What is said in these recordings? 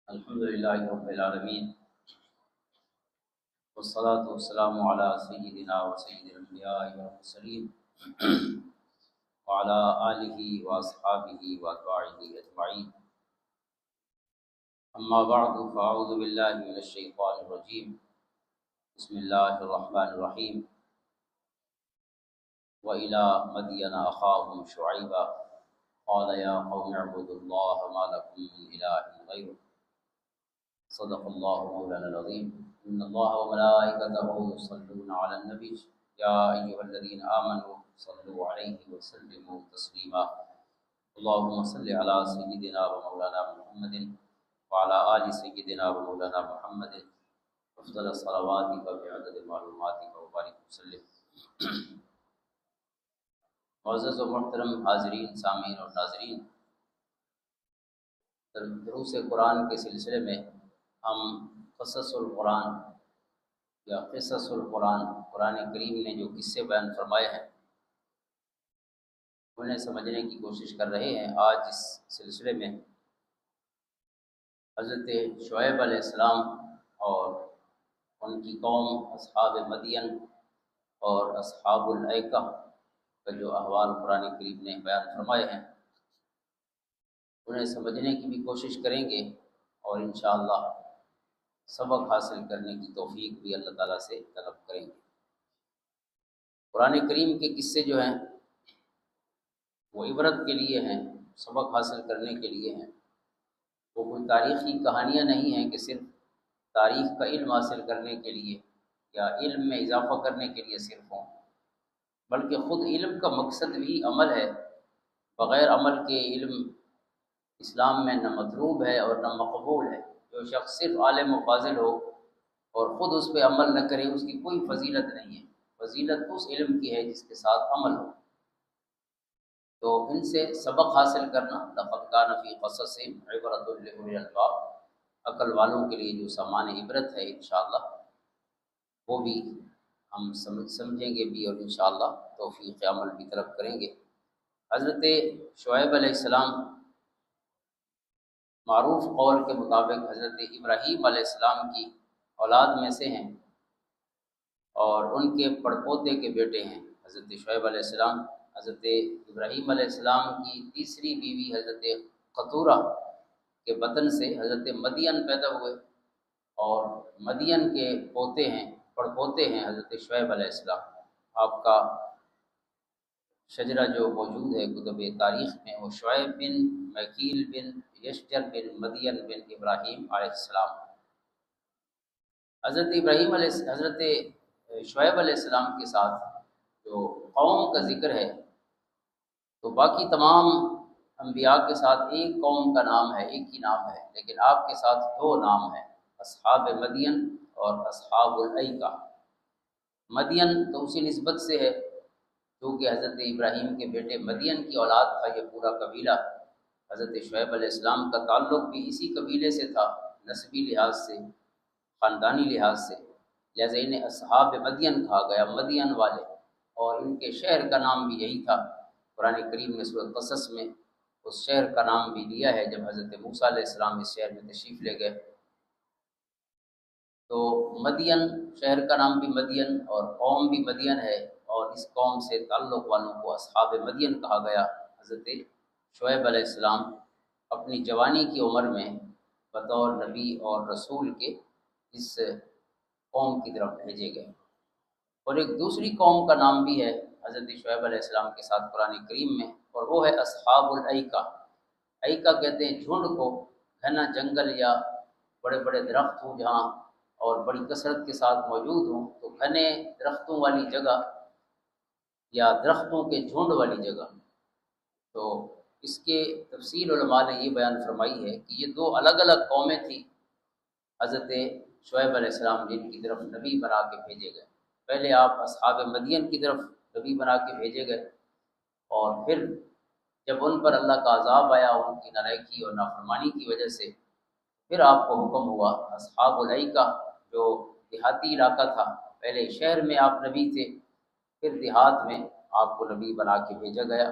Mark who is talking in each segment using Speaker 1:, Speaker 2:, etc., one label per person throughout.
Speaker 1: الحمد لله رب العالمين، والصلاة والسلام على سيدنا وسيد الأنبياء والمرسلين وعلى آله وأصحابه وأتباعه أجمعين. أما بعد، فأعوذ بالله من الشيطان الرجيم. بسم الله الرحمن الرحيم. وإلى مدين أخاهم شعيبا قال يا قوم اعبدوا الله ما لكم من إله غيره. صدق الله مولانا العظيم. إن الله وملائكته يصلون على النبي يا أيها الذين آمنوا صلوا عليه وسلموا تسليما. اللهم صل على سيدنا ومولانا محمد وعلى آل سيدنا ومولانا محمد أفضل صلواتك بعدد معلوماتك وبارك وسلم. معزز و محترم حاضرین، سامعین اور ناظرین، دروس قرآن کے سلسلے میں ہم قصص القرآن یا قصص القرآن، قرآن کریم نے جو قصے بیان فرمائے ہیں انہیں سمجھنے کی کوشش کر رہے ہیں۔ آج اس سلسلے میں حضرت شعیب علیہ السلام اور ان کی قوم اصحاب مدین اور اصحاب الایکہ کا جو احوال قرآن کریم نے بیان فرمائے ہیں انہیں سمجھنے کی بھی کوشش کریں گے، اور انشاءاللہ سبق حاصل کرنے کی توفیق بھی اللہ تعالیٰ سے طلب کریں گے۔ قرآن کریم کے قصے جو ہیں وہ عبرت کے لیے ہیں، سبق حاصل کرنے کے لیے ہیں۔ وہ کوئی تاریخی کہانیاں نہیں ہیں کہ صرف تاریخ کا علم حاصل کرنے کے لیے یا علم میں اضافہ کرنے کے لیے صرف ہوں، بلکہ خود علم کا مقصد بھی عمل ہے۔ بغیر عمل کے علم اسلام میں نہ مطلوب ہے اور نہ مقبول ہے۔ جو شخص صرف عالم و فاضل ہو اور خود اس پہ عمل نہ کرے اس کی کوئی فضیلت نہیں ہے۔ فضیلت اس علم کی ہے جس کے ساتھ عمل ہو۔ تو ان سے سبق حاصل کرنا، لقد کان فی قصصہم عبرۃ لأولی الالباب، عقل والوں کے لیے جو سامان عبرت ہے، انشاءاللہ وہ بھی ہم سمجھیں گے بھی، اور انشاءاللہ توفیق عمل کی طرف کریں گے۔ حضرت شعیب علیہ السلام معروف قول کے مطابق حضرت ابراہیم علیہ السلام کی اولاد میں سے ہیں، اور ان کے پڑپوتے کے بیٹے ہیں حضرت شعیب علیہ السلام۔ حضرت ابراہیم علیہ السلام کی تیسری بیوی حضرت قطورہ کے بطن سے حضرت مدین پیدا ہوئے، اور مدین کے پوتے ہیں، پڑپوتے ہیں حضرت شعیب علیہ السلام۔ آپ کا شجرہ جو موجود ہے کتب تاریخ میں، وہ شعیب بن مکیل بن یشجر بن مدین بن ابراہیم علیہ السلام۔ حضرت شعیب علیہ السلام کے ساتھ جو قوم کا ذکر ہے تو باقی تمام انبیاء کے ساتھ ایک قوم کا نام ہے، ایک ہی نام ہے، لیکن آپ کے ساتھ دو نام ہیں، اصحاب مدین اور اصحاب الایکہ۔ مدین تو اسی نسبت سے ہے کیونکہ حضرت ابراہیم کے بیٹے مدین کی اولاد تھا یہ پورا قبیلہ۔ حضرت شعیب علیہ السلام کا تعلق بھی اسی قبیلے سے تھا، نسبی لحاظ سے، خاندانی لحاظ سے، لہذا انہیں اصحاب مدین کہا گیا، مدین والے، اور ان کے شہر کا نام بھی یہی تھا۔ قرآن کریم نے سورۃ قصص میں اس شہر کا نام بھی لیا ہے جب حضرت موسیٰ علیہ السلام اس شہر میں تشریف لے گئے۔ تو مدین شہر کا نام بھی مدین اور قوم بھی مدین ہے، اور اس قوم سے تعلق والوں کو اصحاب مدین کہا گیا۔ حضرت شعیب علیہ السلام اپنی جوانی کی عمر میں بطور نبی اور رسول کے اس قوم کی طرف بھیجے گئے۔ اور ایک دوسری قوم کا نام بھی ہے حضرت شعیب علیہ السلام کے ساتھ قرآن کریم میں، اور وہ ہے اصحاب الایکہ۔ ایکہ کہتے ہیں جھنڈ کو، گھنا جنگل یا بڑے بڑے درخت ہوں جہاں اور بڑی کثرت کے ساتھ موجود ہوں، تو گھنے درختوں والی جگہ یا درختوں کے جھنڈ والی جگہ۔ تو اس کے تفصیل علماء نے یہ بیان فرمائی ہے کہ یہ دو الگ الگ قومیں تھیں حضرت شعیب علیہ السلام جن کی طرف نبی بنا کے بھیجے گئے۔ پہلے آپ اصحاب مدین کی طرف نبی بنا کے بھیجے گئے، اور پھر جب ان پر اللہ کا عذاب آیا ان کی نالائقی اور نافرمانی کی وجہ سے، پھر آپ کو حکم ہوا اصحاب الایکہ جو دیہاتی علاقہ تھا، پہلے شہر میں آپ نبی تھے، پھر دیہات میں آپ کو نبی بنا کے بھیجا گیا،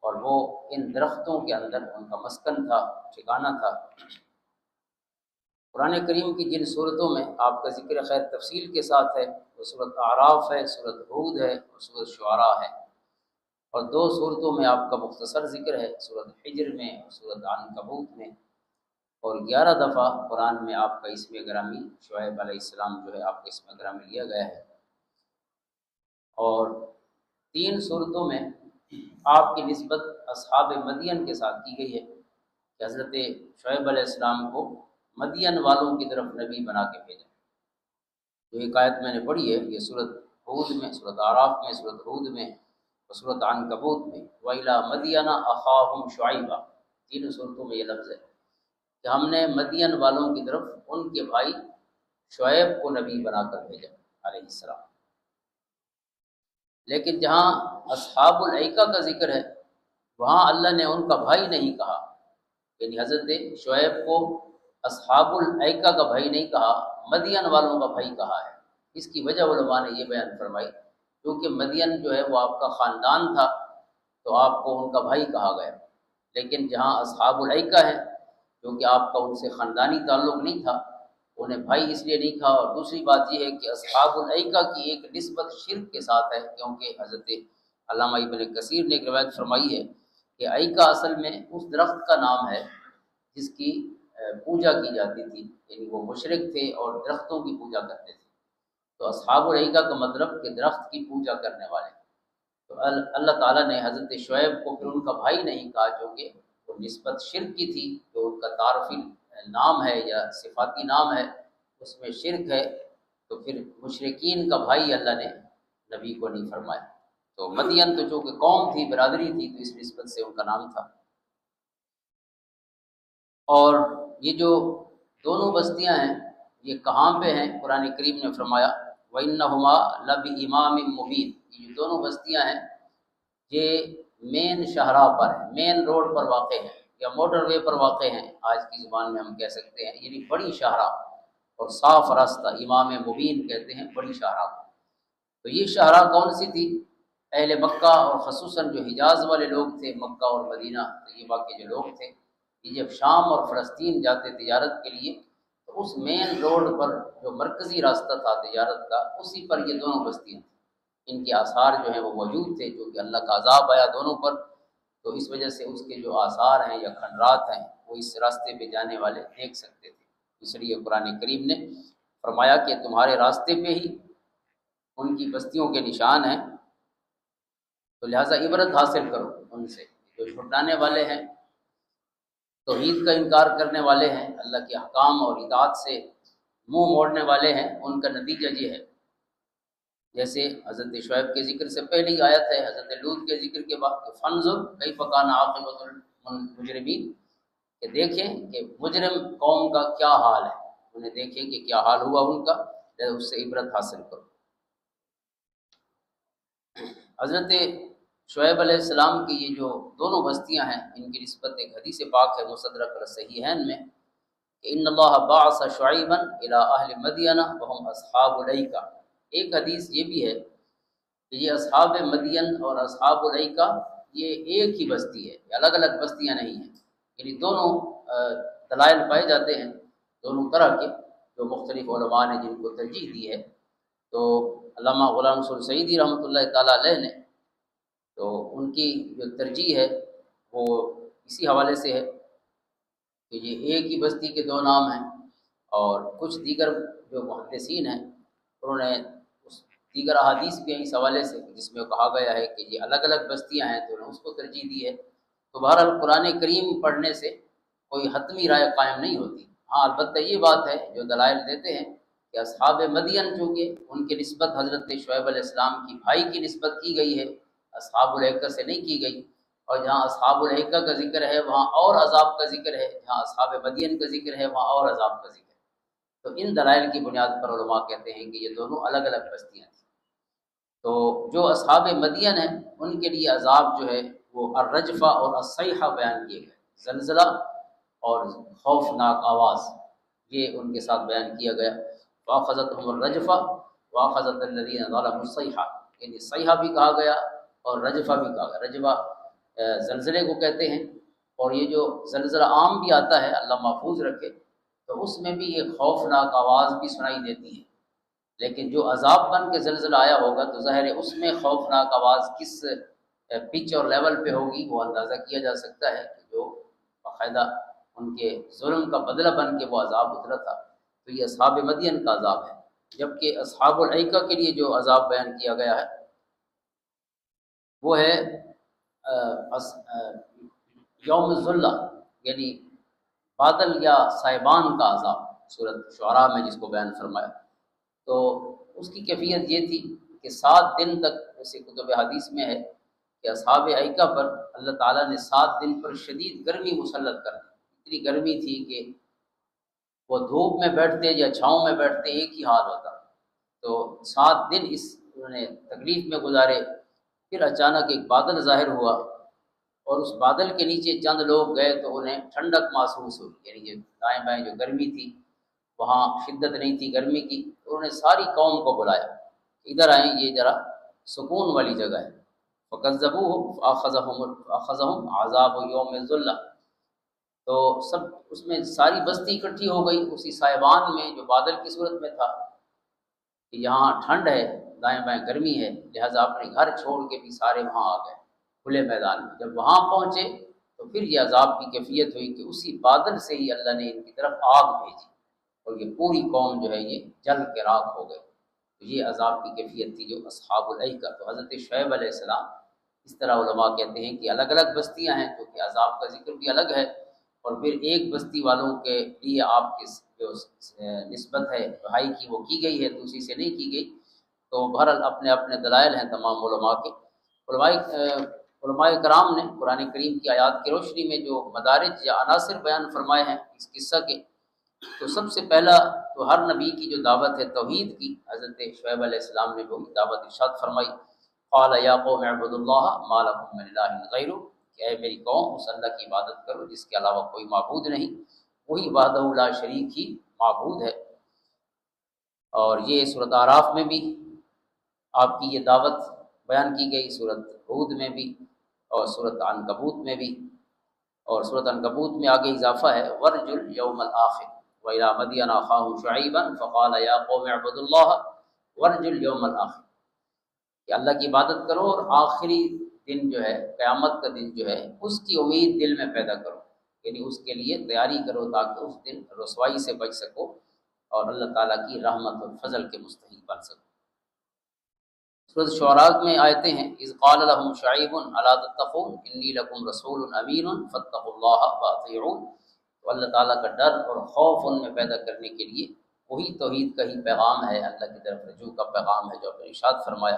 Speaker 1: اور وہ ان درختوں کے اندر ان کا مسکن تھا، ٹھکانہ تھا۔ قرآن کریم کی جن صورتوں میں آپ کا ذکر خیر تفصیل کے ساتھ ہے وہ صورت اعراف ہے، صورت ہود ہے اور صورت شعراء ہے، اور دو صورتوں میں آپ کا مختصر ذکر ہے، صورت حجر میں اور صورت عنکبوت میں، اور 11 دفعہ قرآن میں آپ کا اسم گرامی شعیب علیہ السلام جو ہے آپ کا اسم گرامی لیا گیا ہے، اور 3 صورتوں میں آپ کی نسبت اصحاب مدین کے ساتھ کی گئی ہے کہ حضرت شعیب علیہ السلام کو مدین والوں کی طرف نبی بنا کے بھیجا۔ جو ایک آیت میں نے پڑھی ہے یہ صورت ہود میں، صورت اعراف میں، صورت ہود میں اور صورت عنکبوت میں، وَإِلَىٰ مَدْيَنَ أَخَاهُمْ شُعَيْبًا، تینوں صورتوں میں یہ لفظ ہے کہ ہم نے مدین والوں کی طرف ان کے بھائی شعیب کو نبی بنا کر بھیجا علیہ السلام۔ لیکن جہاں اصحاب الایکہ کا ذکر ہے وہاں اللہ نے ان کا بھائی نہیں کہا، یعنی حضرت شعیب کو اصحاب الایکہ کا بھائی نہیں کہا، مدین والوں کا بھائی کہا ہے۔ اس کی وجہ علماء نے یہ بیان فرمائی کیونکہ مدین جو ہے وہ آپ کا خاندان تھا تو آپ کو ان کا بھائی کہا گیا، لیکن جہاں اصحاب الایکہ ہے کیونکہ آپ کا ان سے خاندانی تعلق نہیں تھا، انہیں بھائی اس لیے نہیں کہا، اور دوسری بات یہ ہے کہ اصحاب الایکہ کی ایک نسبت شرک کے ساتھ ہے، کیونکہ حضرت علامہ ابن کثیر نے ایک روایت فرمائی ہے کہ ایکہ اصل میں اس درخت کا نام ہے جس کی پوجا کی جاتی تھی، یعنی وہ مشرک تھے اور درختوں کی پوجا کرتے تھے، تو اصحاب الایکہ کا مطلب کہ درخت کی پوجا کرنے والے، تو اللہ تعالیٰ نے حضرت شعیب کو پھر ان کا بھائی نہیں کہا چونکہ وہ نسبت شرک کی تھی، جو ان کا تعارفی نام ہے یا صفاتی نام ہے اس میں شرک ہے، تو پھر مشرکین کا بھائی اللہ نے نبی کو نہیں فرمایا۔ تو مدین تو چونکہ قوم تھی، برادری تھی، تو اس نسبت سے ان کا نام تھا۔ اور یہ جو دونوں بستیاں ہیں یہ کہاں پہ ہیں؟ قرآن کریم نے فرمایا وَإِنَّهُمَا لَبِإِمَامٍ مُبِينٍ، یہ جو دونوں بستیاں ہیں یہ مین شاہراہ پر ہیں، مین روڈ پر واقع ہیں یا موٹر وے پر واقع ہیں، آج کی زبان میں ہم کہہ سکتے ہیں، یعنی بڑی شاہراہ اور صاف راستہ، امام مبین کہتے ہیں بڑی شاہراہ۔ تو یہ شاہراہ کون سی تھی؟ اہل مکہ اور خصوصاً جو حجاز والے لوگ تھے، مکہ اور مدینہ طیبہ کے جو لوگ تھے، یہ جب شام اور فلسطین جاتے تجارت کے لیے تو اس مین روڈ پر جو مرکزی راستہ تھا تجارت کا اسی پر یہ دونوں بستیاں تھیں، ان کے آثار جو ہیں وہ موجود تھے، جو کہ اللہ کا عذاب آیا دونوں پر، تو اس وجہ سے اس کے جو آثار ہیں یا کھنڈرات ہیں وہ اس راستے پہ جانے والے دیکھ سکتے تھے، اس لیے قرآن کریم نے فرمایا کہ تمہارے راستے پہ ہی ان کی بستیوں کے نشان ہیں، تو لہٰذا عبرت حاصل کرو ان سے۔ جو چھٹانے والے ہیں، توحید کا انکار کرنے والے ہیں، اللہ کے احکام اور اطاعت سے منہ موڑنے والے ہیں، ان کا نتیجہ یہ ہے، جیسے حضرت شعیب کے ذکر سے پہلی آیت ہے، حضرت لوط کے ذکر کے بعد فانظر کیف کان عاقبۃ المجرمین، کہ دیکھیں کہ مجرم قوم کا کیا حال ہے، انہیں دیکھیں کہ کیا حال ہوا ان کا، اس سے عبرت حاصل کرو۔ حضرت شعیب علیہ السلام کی یہ جو دونوں بستیاں ہیں ان کی نسبت ایک حدیث پاک ہے مستدرک الصحیحین میں کہ ان اللہ بعث شعیبا الی اہل مدین وهم اصحاب الایکہ، ایک حدیث یہ بھی ہے کہ یہ اصحاب مدین اور اصحاب الایکہ یہ ایک ہی بستی ہے، یہ الگ الگ بستیاں نہیں ہیں، یعنی دونوں دلائل پائے جاتے ہیں دونوں طرح کے، جو مختلف علماء نے جن کو ترجیح دی ہے، تو علامہ غلام رسول سعیدی رحمۃ اللہ تعالیٰ علیہ نے تو ان کی جو ترجیح ہے وہ اسی حوالے سے ہے کہ یہ ایک ہی بستی کے دو نام ہیں، اور کچھ دیگر جو محدثین ہیں انہوں نے اس دیگر احادیث بھی ہیں اس حوالے سے جس میں کہا گیا ہے کہ یہ الگ الگ بستیاں ہیں، تو انہوں نے اس کو ترجیح دی ہے۔ تو بہرحال قرآن کریم پڑھنے سے کوئی حتمی رائے قائم نہیں ہوتی، ہاں البتہ یہ بات ہے جو دلائل دیتے ہیں کہ اصحاب مدین چونکہ ان کی نسبت حضرت شعیب علیہ السلام کی بھائی کی نسبت کی گئی ہے، اصحاب الایکہ سے نہیں کی گئی، اور جہاں اصحاب الایکہ کا ذکر ہے وہاں اور عذاب کا ذکر ہے، جہاں اصحاب مدین کا ذکر ہے وہاں اور عذاب کا ذکر ہے، تو ان دلائل کی بنیاد پر علماء کہتے ہیں کہ یہ دونوں الگ الگ بستیاں تھیں۔ تو جو اصحاب مدین ہیں ان کے لیے عذاب جو ہے وہ الرجفہ اور الصیحہ بیان کیے گئے، زلزلہ اور خوفناک آواز، یہ ان کے ساتھ بیان کیا گیا۔ وَأَخَذَتْهُمُ الرَّجْفَةُ وَأَخَذَتِ الَّذِينَ ظَلَمُوا الصَّيْحَةُ، یعنی صیحہ بھی کہا گیا اور رجفہ بھی کہا گیا۔ رجفہ زلزلے کو کہتے ہیں، اور یہ جو زلزلہ عام بھی آتا ہے اللہ محفوظ رکھے، تو اس میں بھی ایک خوفناک آواز بھی سنائی دیتی ہے، لیکن جو عذاب بن کے زلزلہ آیا ہوگا تو ظاہر ہے اس میں خوفناک آواز کس پچ اور لیول پہ ہوگی وہ اندازہ کیا جا سکتا ہے کہ جو باقاعدہ ان کے ظلم کا بدلہ بن کے وہ عذاب اترا تھا، تو یہ اصحاب مدین کا عذاب ہے۔ جبکہ اصحاب الایکہ کے لیے جو عذاب بیان کیا گیا ہے وہ ہے یوم الظلہ، یعنی بادل یا سائبان کا عذاب، سورۃ شعراء میں جس کو بیان فرمایا۔ تو اس کی کیفیت یہ تھی کہ 7 دن تک، جیسے کتب حدیث میں ہے کہ اصحاب ایکہ پر اللہ تعالیٰ نے 7 دن پر شدید گرمی مسلط کر دی۔ اتنی گرمی تھی کہ وہ دھوپ میں بیٹھتے یا چھاؤں میں بیٹھتے ایک ہی حال ہوتا۔ تو 7 دن انہوں نے تکلیف میں گزارے۔ پھر اچانک ایک بادل ظاہر ہوا اور اس بادل کے نیچے چند لوگ گئے تو انہیں ٹھنڈک محسوس ہوئی، یعنی جو دائیں بائیں جو گرمی تھی وہاں شدت نہیں تھی گرمی کی، انہوں نے ساری قوم کو بلایا، ادھر آئیں، یہ ذرا سکون والی جگہ ہے۔ فَكَذَّبُوهُ فَأَخَذَهُمْ عَذَابُ يَوْمِ الظُّلَّةِ، تو سب اس میں ساری بستی اکٹھی ہو گئی اسی سائبان میں جو بادل کی صورت میں تھا کہ یہاں ٹھنڈ ہے، دائیں بائیں گرمی ہے، لہٰذا اپنے گھر چھوڑ کے بھی سارے وہاں آ گئے کھلے میدان میں۔ جب وہاں پہنچے تو پھر یہ عذاب کی کیفیت ہوئی کہ اسی بادل سے ہی اللہ نے ان کی طرف آگ بھیجی اور یہ پوری قوم جو ہے یہ جل کے راکھ ہو گئی۔ تو یہ عذاب کی کیفیت تھی جو اصحاب الایکہ۔ تو حضرت شعیب علیہ السلام، اس طرح علماء کہتے ہیں کہ الگ الگ بستیاں ہیں کیونکہ عذاب کا ذکر بھی الگ ہے، اور پھر ایک بستی والوں کے لیے آپ کی جو نسبت ہے رہائی کی وہ کی گئی ہے، دوسری سے نہیں کی گئی۔ تو بہرحال اپنے اپنے دلائل ہیں تمام علماء کے۔ علماء کرام نے قرآن کریم کی آیات کی روشنی میں جو مدارج یا عناصر بیان فرمائے ہیں اس قصہ کے، تو سب سے پہلا تو ہر نبی کی جو دعوت ہے توحید کی، حضرت شعیب علیہ السلام نے وہی دعوت ارشاد فرمائی، قال یا قوم اعبدوا اللہ ما لکم من الہ غیرہ، کہ اے میری قوم اس اللہ کی عبادت کرو جس کے علاوہ کوئی معبود نہیں، وہی وحدہ لا شریک ہی معبود ہے۔ اور یہ سورۃ اعراف میں بھی آپ کی یہ دعوت بیان کی گئی، سورۃ ہود میں بھی اور سورۃ عنکبوت میں بھی۔ اور سورۃ عنکبوت میں آگے اضافہ ہے ورجل یوم الآخر وإلی مدین اخاہم شعیبا فقال یا قوم اعبدوا اللہ ورجل یوم الآخر، کہ اللہ کی عبادت کرو اور آخری دن جو ہے قیامت کا دن جو ہے اس کی امید دل میں پیدا کرو، یعنی اس کے لیے تیاری کرو تاکہ اس دن رسوائی سے بچ سکو اور اللہ تعالیٰ کی رحمت اور فضل کے مستحق بن سکو۔ سورۃ شعراء میں آیتیں ہیں اذ قال لهم شعیب الا تتقون انی لکم رسول امین فاتقوا اللہ واطیعون۔ تو اللہ تعالیٰ کا ڈر اور خوف ان میں پیدا کرنے کے لیے وہی توحید کا ہی پیغام ہے، اللہ کی طرف رجوع کا پیغام ہے جو آپ نے ارشاد فرمایا۔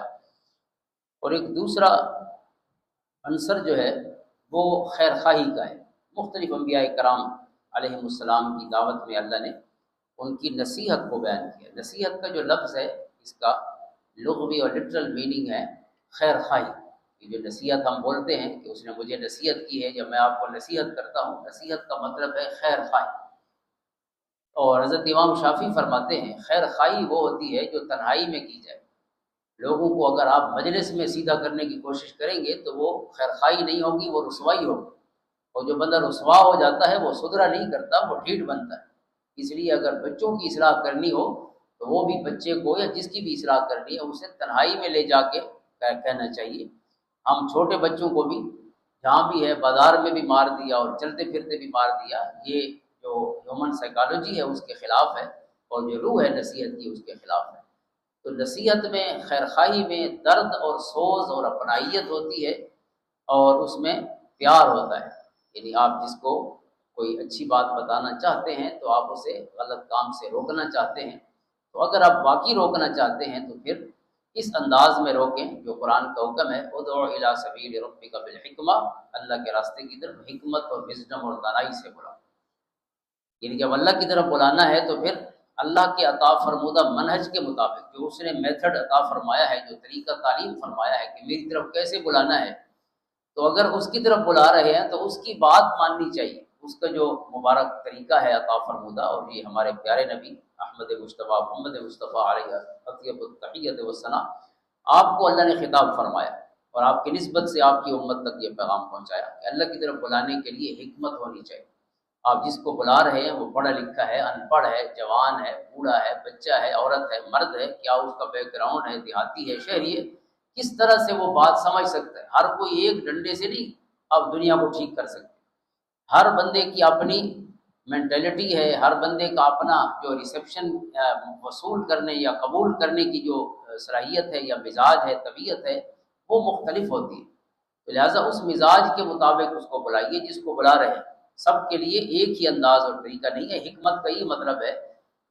Speaker 1: اور ایک دوسرا عنصر جو ہے وہ خیر خواہی کا ہے۔ مختلف انبیاء کرام علیہم السلام کی دعوت میں اللہ نے ان کی نصیحت کو بیان کیا۔ نصیحت کا جو لفظ ہے اس کا لغوی اور لٹرل میننگ ہے خیر خواہی۔ یہ جو نصیحت ہم بولتے ہیں کہ اس نے مجھے نصیحت کی ہے یا میں آپ کو نصیحت کرتا ہوں، نصیحت کا مطلب ہے خیر خواہی۔ اور حضرت امام شافعی فرماتے ہیں خیر خواہی وہ ہوتی ہے جو تنہائی میں کی جائے۔ لوگوں کو اگر آپ مجلس میں سیدھا کرنے کی کوشش کریں گے تو وہ خیر خواہی نہیں ہوگی، وہ رسوائی ہوگی، اور جو بندہ رسوا ہو جاتا ہے وہ سدھرا نہیں کرتا، وہ ڈھیٹ بنتا ہے۔ اس لیے اگر بچوں کی اصلاح کرنی ہو تو وہ بھی بچے کو یا جس کی بھی اصلاح کرنی ہے اسے تنہائی میں لے جا کے کہنا چاہیے۔ ہم چھوٹے بچوں کو بھی جہاں بھی ہے بازار میں بھی مار دیا اور چلتے پھرتے بھی مار دیا، یہ جو ہیومن سائیکالوجی ہے اس کے خلاف ہے، اور جو روح ہے نصیحت کی اس کے خلاف ہے۔ تو نصیحت میں خیر خواہی میں درد اور سوز اور اپنائیت ہوتی ہے، اور اس میں پیار ہوتا ہے، یعنی آپ جس کو کوئی اچھی بات بتانا چاہتے ہیں تو آپ اسے غلط کام سے روکنا چاہتے ہیں، تو اگر آپ واقعی روکنا چاہتے ہیں تو پھر اس انداز میں روکیں جو قرآن کا حکم ہے ادعو الی سبیل ربک بالحکمہ، اللہ کے راستے کی طرف حکمت اور وزڈم اور دانائی سے بلاؤ۔ یعنی جب اللہ کی طرف بلانا ہے تو پھر اللہ کے عطا فرمودہ منہج کے مطابق جو اس نے میتھڈ عطا فرمایا ہے، جو طریقہ تعلیم فرمایا ہے کہ میری طرف کیسے بلانا ہے، تو اگر اس کی طرف بلا رہے ہیں تو اس کی بات ماننی چاہیے، اس کا جو مبارک طریقہ ہے عطا فرمودہ۔ اور یہ ہمارے پیارے نبی احمد مصطفیٰ محمد مصطفیٰ علیہ اطیب التحیت والثناء، آپ کو اللہ نے خطاب فرمایا اور آپ کی نسبت سے آپ کی امت تک یہ پیغام پہنچایا کہ اللہ کی طرف بلانے کے لیے حکمت ہونی چاہیے، آپ جس کو بلا رہے ہیں وہ پڑھا لکھا ہے، ان پڑھ ہے، جوان ہے، بوڑھا ہے، بچہ ہے، عورت ہے، مرد ہے، کیا اس کا بیک گراؤنڈ ہے، دیہاتی ہے، شہری ہے، کس طرح سے وہ بات سمجھ سکتا ہے؟ ہر کوئی ایک ڈنڈے سے نہیں آپ دنیا کو ٹھیک کر سکتے، ہر بندے کی اپنی مینٹلٹی ہے، ہر بندے کا اپنا جو ریسیپشن وصول کرنے یا قبول کرنے کی جو صلاحیت ہے یا مزاج ہے، طبیعت ہے، وہ مختلف ہوتی ہے۔ تو لہٰذا اس مزاج کے مطابق اس کو بلائیے جس کو بلا رہے ہیں۔ سب کے لیے ایک ہی انداز اور طریقہ نہیں ہے۔ حکمت کا یہ مطلب ہے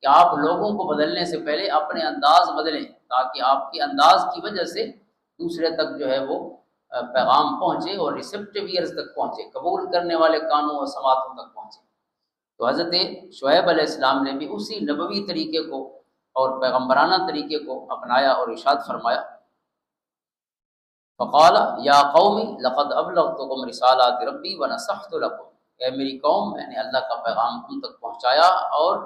Speaker 1: کہ آپ لوگوں کو بدلنے سے پہلے اپنے انداز بدلیں، تاکہ آپ کے انداز کی وجہ سے دوسرے تک جو ہے وہ پیغام پہنچے اور ریسیپٹیو ایئرز تک پہنچے، قبول کرنے والے کانوں اور سماعتوں تک پہنچے۔ تو حضرت شعیب علیہ السلام نے بھی اسی نبوی طریقے کو اور پیغمبرانہ طریقے کو اپنایا اور ارشاد فرمایا، فقال یا قومی لقد ابلغتکم رسالات ربی ونصحت لکم، اے میری قوم، میں نے اللہ کا پیغام تم تک پہنچایا اور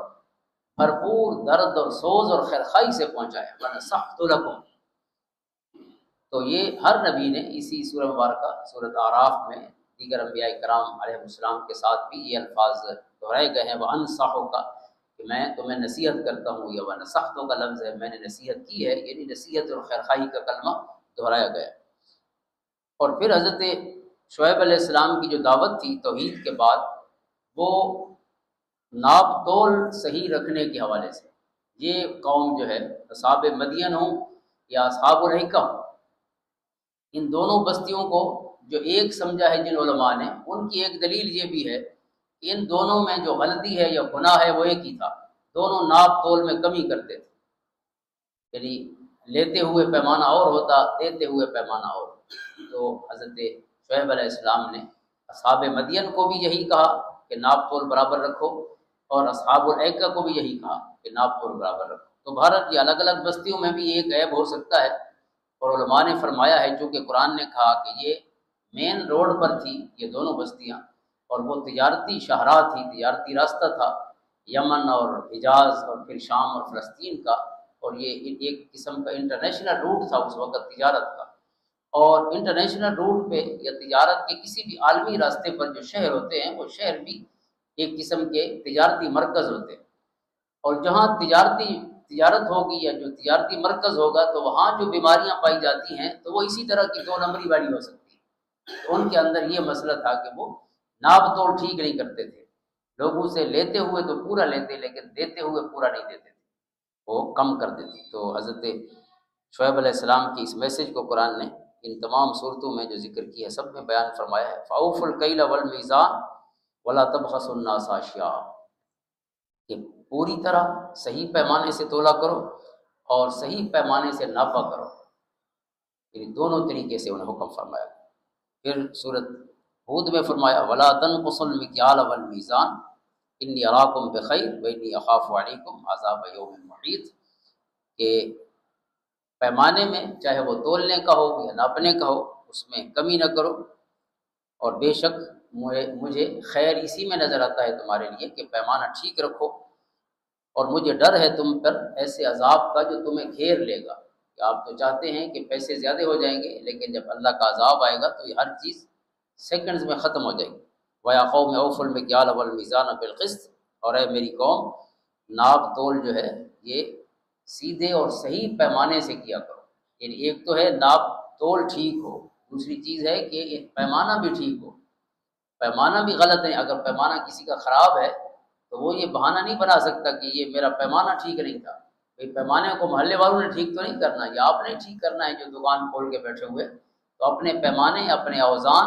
Speaker 1: بھرپور درد اور سوز اور خیرخائی سے پہنچایا، ونصحت لکم۔ تو یہ ہر نبی نے اسی سورہ مبارکہ سورۃ اعراف میں دیگر انبیاء کرام علیہ السلام کے ساتھ بھی یہ الفاظ دہرائے گئے ہیں، وَأَنصَحُکَ، کہ میں تمہیں نصیحت کرتا ہوں، یا وَنَصَحْتُ کا لفظ ہے، میں نے نصیحت کی ہے، یعنی نصیحت اور خیرخواہی کا کلمہ دہرایا گیا۔ اور پھر حضرت شعیب علیہ السلام کی جو دعوت تھی توحید کے بعد، وہ ناپ تول صحیح رکھنے کے حوالے سے، یہ قوم جو ہے اصحاب مدین ہوں یا اصحاب الایکہ ہوں، ان دونوں بستیوں کو جو ایک سمجھا ہے جن علماء نے، ان کی ایک دلیل یہ بھی ہے کہ ان دونوں میں جو غلطی ہے یا گناہ ہے وہ ایک ہی تھا، دونوں ناپ تول میں کمی کرتے تھے، یعنی لیتے ہوئے پیمانہ اور ہوتا، دیتے ہوئے پیمانہ اور۔ تو حضرت شعیب علیہ السلام نے اصحاب مدین کو بھی یہی کہا کہ ناپ تول برابر رکھو، اور اصحاب الایکہ کو بھی یہی کہا کہ ناپ تول برابر رکھو۔ تو بھارت کی الگ الگ بستیوں میں بھی ایک عیب ہو سکتا ہے، اور علماء نے فرمایا ہے چونکہ قرآن نے کہا کہ یہ مین روڈ پر تھی یہ دونوں بستیاں، اور وہ تجارتی شاہراہ تھی، تجارتی راستہ تھا، یمن اور حجاز اور پھر شام اور فلسطین کا، اور یہ ایک قسم کا انٹرنیشنل روٹ تھا اس وقت تجارت کا۔ اور انٹرنیشنل روٹ پہ یا تجارت کے کسی بھی عالمی راستے پر جو شہر ہوتے ہیں، وہ شہر بھی ایک قسم کے تجارتی مرکز ہوتے ہیں، اور جہاں تجارت ہوگی یا جو تجارتی مرکز ہوگا تو وہاں جو بیماریاں پائی جاتی ہیں تو وہ اسی طرح کی دو نمبری والی ہو سکتی ہے۔ تو ان کے اندر یہ مسئلہ تھا کہ وہ ناپ توڑ ٹھیک نہیں کرتے تھے، لوگوں سے لیتے ہوئے تو پورا لیتے لیکن دیتے ہوئے پورا نہیں دیتے تھے، وہ کم کر دیتے۔ تو حضرت شعیب علیہ السلام کی اس میسج کو قرآن نے ان تمام صورتوں میں جو ذکر کی ہے سب میں بیان فرمایا ہے، فَأَوْفُوا الْكَيْلَ وَالْمِيزَانَ وَلَا تَبْخَسُوا النَّاسَ أَشْيَاءَهُمْ، کہ پوری طرح صحیح پیمانے سے تولا کرو اور صحیح پیمانے سے ناپا کرو، یعنی دونوں طریقے سے انہیں حکم فرمایا۔ پھر سورۃ ہود میں فرمایا وَلَا تَنْقُصُوا الْمِكْيَالَ وَالْمِيزَانَ إِنِّي أَرَاكُمْ بِخَيْرٍ وَإِنِّي أَخَافُ عَلَيْكُمْ عَذَابَ يَوْمٍ مُحِيطٍ، کہ پیمانے میں چاہے وہ تولنے کا ہو یا ناپنے کا ہو اس میں کمی نہ کرو، اور بے شک مجھے خیر اسی میں نظر آتا ہے تمہارے لیے کہ پیمانہ ٹھیک رکھو، اور مجھے ڈر ہے تم پر ایسے عذاب کا جو تمہیں گھیر لے گا، کہ آپ تو چاہتے ہیں کہ پیسے زیادہ ہو جائیں گے لیکن جب اللہ کا عذاب آئے گا تو یہ ہر چیز سیکنڈز میں ختم ہو جائے گی۔ وَيَا قَوْمِ أَوْفُوا الْمِكْيَالَ وَالْمِيزَانَ بِالْقِسْطِ، اور اے میری قوم ناپ تول جو ہے یہ سیدھے اور صحیح پیمانے سے کیا کرو، یعنی ایک تو ہے ناپ تول ٹھیک ہو، دوسری چیز ہے کہ پیمانہ بھی ٹھیک ہو۔ پیمانہ بھی غلط ہے، اگر پیمانہ کسی کا خراب ہے تو وہ یہ بہانہ نہیں بنا سکتا کہ یہ میرا پیمانہ ٹھیک نہیں تھا، بھئی پیمانے کو محلے والوں نے ٹھیک تو نہیں کرنا، یا آپ نے ٹھیک کرنا ہے جو دکان کھول کے بیٹھے ہوئے، تو اپنے پیمانے اپنے اوزان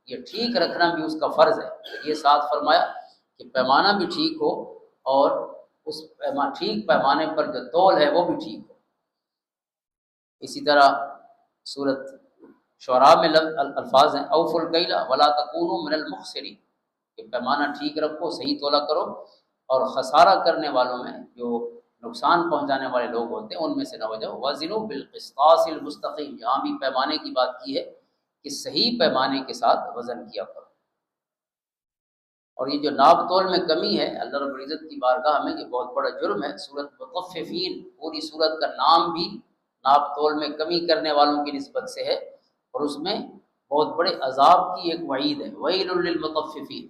Speaker 1: یہ ٹھیک رکھنا بھی اس کا فرض ہے۔ یہ ساتھ فرمایا کہ پیمانہ بھی ٹھیک ہو اور اس ٹھیک پیمانے پر جو تول ہے وہ بھی ٹھیک ہو۔ اسی طرح سورۃ شعراء میں الفاظ ہیں اوفوا الکیل ولا تکونوا من المخسرین، کہ پیمانہ ٹھیک رکھو، صحیح تولا کرو، اور خسارہ کرنے والوں میں جو نقصان پہنچانے والے لوگ ہوتے ہیں ان میں سے نہ ہو جاؤ۔ وزنوا بالقسطاس المستقیم، یہاں بھی پیمانے کی بات کی ہے کہ صحیح پیمانے کے ساتھ وزن کیا کرو۔ اور یہ جو ناپ تول میں کمی ہے اللہ رب العزت کی بارگاہ میں یہ بہت بڑا جرم ہے۔ سورۃ مطففین، پوری سورت کا نام بھی ناپ تول میں کمی کرنے والوں کی نسبت سے ہے، اور اس میں بہت بڑے عذاب کی ایک وعید ہے، ویل للمطففین،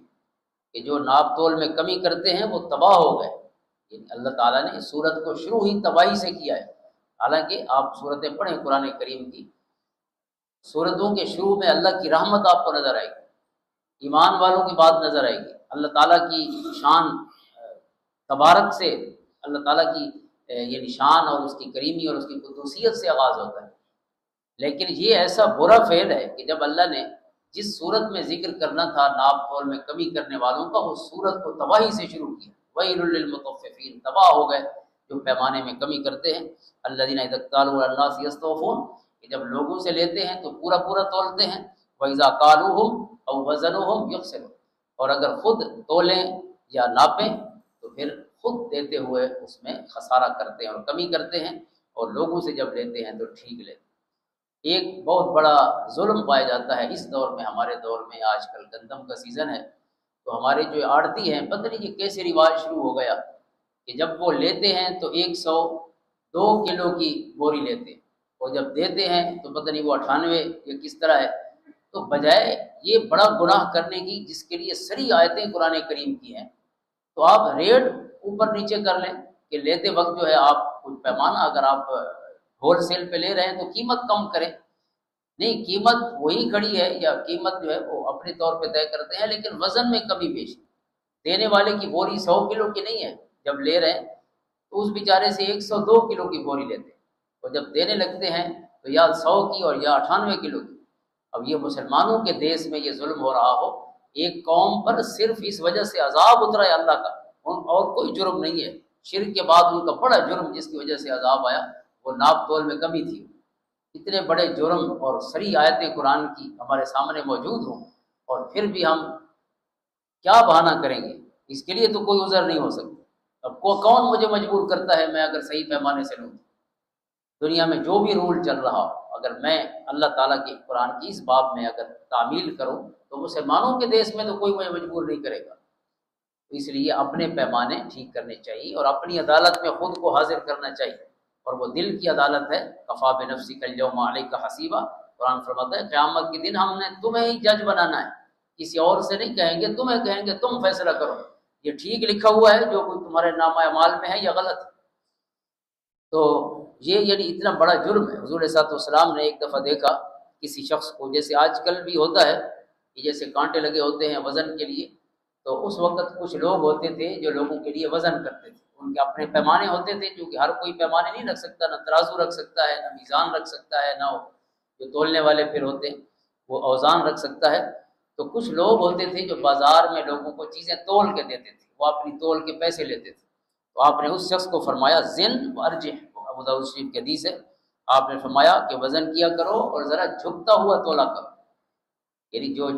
Speaker 1: کہ جو ناپ تول میں کمی کرتے ہیں وہ تباہ ہو گئے۔ یعنی اللہ تعالیٰ نے اس صورت کو شروع ہی تباہی سے کیا ہے۔ حالانکہ آپ صورتیں پڑھیں قرآن کریم کی، صورتوں کے شروع میں اللہ کی رحمت آپ کو نظر آئے گی، ایمان والوں کی بات نظر آئے گی، اللہ تعالیٰ کی شان تبارک سے، اللہ تعالیٰ کی یہ نشان اور اس کی کریمی اور اس کی قدوسیت سے آغاز ہوتا ہے۔ لیکن یہ ایسا برا فعل ہے کہ جب اللہ نے جس صورت میں ذکر کرنا تھا ناپ تول میں کمی کرنے والوں کا، اس صورت کو تباہی سے شروع کیا۔ وَيْلٌ لِّلْمُطَفِّفِينَ، تباہ ہو گئے جو پیمانے میں کمی کرتے ہیں۔ الَّذِينَ إِذَا اكْتَالُوا عَلَى النَّاسِ يَسْتَوْفُونَ، کہ جب لوگوں سے لیتے ہیں تو پورا پورا تولتے ہیں۔ وَإِذَا كَالُوهُمْ أَوْ وَزَنُوهُمْ يُخْسِرُونَ، اور اگر خود تولیں یا ناپیں تو پھر خود دیتے ہوئے اس میں خسارہ کرتے ہیں اور کمی کرتے ہیں، اور لوگوں سے جب لیتے ہیں تو ٹھیک لیتے ہیں۔ ایک بہت بڑا ظلم پایا جاتا ہے اس دور میں، ہمارے دور میں آج کل گندم کا سیزن ہے، تو ہمارے جو آڑتی ہیں پتہ نہیں یہ کیسے رواج شروع ہو گیا کہ جب وہ لیتے ہیں تو 102 کلو کی بوری لیتے ہیں، اور جب دیتے ہیں تو پتہ نہیں وہ 98 یا کس طرح ہے۔ تو بجائے یہ بڑا گناہ کرنے کی جس کے لیے سری آیتیں قرآن کریم کی ہیں، تو آپ ریٹ اوپر نیچے کر لیں کہ لیتے وقت جو ہے آپ کچھ پیمانہ، اگر آپ ہول سیل پہ لے رہے ہیں تو قیمت کم کریں، نہیں قیمت وہی کھڑی ہے، یا قیمت جو ہے وہ اپنے طور پہ طے کرتے ہیں، لیکن وزن میں کمی بیشی۔ دینے والے کی بوری 100 کلو کی نہیں ہے، جب لے رہے ہیں تو اس بیچارے سے 102 کلو کی بوری لیتے ہیں، اور جب دینے لگتے ہیں تو یا 100 کی اور یا 98 کلو کی۔ اب یہ مسلمانوں کے دیس میں یہ ظلم ہو رہا ہو، ایک قوم پر صرف اس وجہ سے عذاب اترا ہے اللہ کا، اور کوئی جرم نہیں ہے۔ شرک کے بعد ان کا بڑا جرم جس کی وجہ سے عذاب آیا وہ ناپ تول میں کمی تھی۔ اتنے بڑے جرم اور سری آیتیں قرآن کی ہمارے سامنے موجود ہوں، اور پھر بھی ہم کیا بہانہ کریں گے؟ اس کے لیے تو کوئی عذر نہیں ہو سکتا۔ اب کون مجھے مجبور کرتا ہے میں اگر صحیح پیمانے سے لوں؟ دنیا میں جو بھی رول چل رہا ہو، اگر میں اللہ تعالیٰ کے قرآن کی اس باب میں اگر تعمیل کروں تو مسلمانوں کے دیس میں تو کوئی مجھے مجبور نہیں کرے گا۔ اس لیے اپنے پیمانے ٹھیک کرنے چاہیے اور اپنی عدالت میں خود کو حاضر کرنا چاہیے، اور وہ دل کی عدالت ہے۔ کفا بنفسک اليوم علیک حسیبا، قرآن فرماتا ہے قیامت کے دن ہم نے تمہیں ہی جج بنانا ہے، کسی اور سے نہیں کہیں گے، تمہیں کہیں گے تم فیصلہ کرو، یہ ٹھیک لکھا ہوا ہے جو کوئی تمہارے نامہ اعمال میں ہے یا غلط۔ تو یہ یعنی اتنا بڑا جرم ہے۔ حضور صلی اللہ علیہ وسلم نے ایک دفعہ دیکھا کسی شخص کو، جیسے آج کل بھی ہوتا ہے کہ جیسے کانٹے لگے ہوتے ہیں وزن کے لیے، تو اس وقت کچھ لوگ ہوتے تھے جو لوگوں کے لیے وزن کرتے تھے، ان کے اپنے پیمانے ہوتے تھے، کیونکہ ہر کوئی پیمانے نہیں رکھ سکتا، نہ ترازو رکھ سکتا ہے، نہ میزان رکھ سکتا ہے، نہ جو تولنے والے پھر ہوتے ہیں وہ اوزان رکھ سکتا ہے۔ تو کچھ لوگ ہوتے تھے جو بازار میں لوگوں کو چیزیں تول کے دیتے تھے، وہ اپنی تول کے پیسے لیتے تھے۔ تو آپ نے اس شخص کو فرمایا زن وارجح، ابو داؤد شریف کی حدیث ہے، آپ نے فرمایا کہ وزن کیا کرو اور ذرا جھکتا ہوا تولا کرو، یعنی جو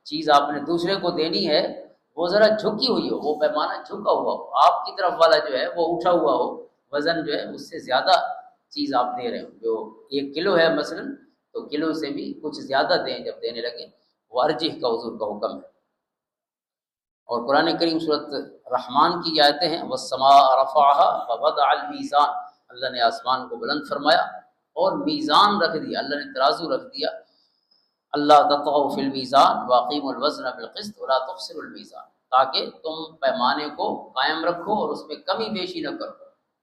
Speaker 1: چیز آپ نے دوسرے کو دینی ہے وہ ذرا جھکی ہوئی ہو، وہ پیمانہ جھکا ہوا ہو، آپ کی طرف والا جو ہے وہ اٹھا ہوا ہو، وزن جو ہے اس سے زیادہ چیز آپ دے رہے ہو۔ جو 1 کلو ہے مثلا تو کلو سے بھی کچھ زیادہ دیں جب دینے لگے، وہ ارجح کا حضور کا حکم ہے۔ اور قرآن کریم سورۃ رحمان کی آیتیں ہیں، والسماء رفعها ووضع الميزان، اللہ نے آسمان کو بلند فرمایا اور میزان رکھ دیا، اللہ نے ترازو رکھ دیا۔ اللہ تطغوا فی المیزان واقیموا الوزن بالقسط ولا تخسروا الميزان، تاکہ تم پیمانے کو قائم رکھو اور اس میں کمی بیشی نہ کرو۔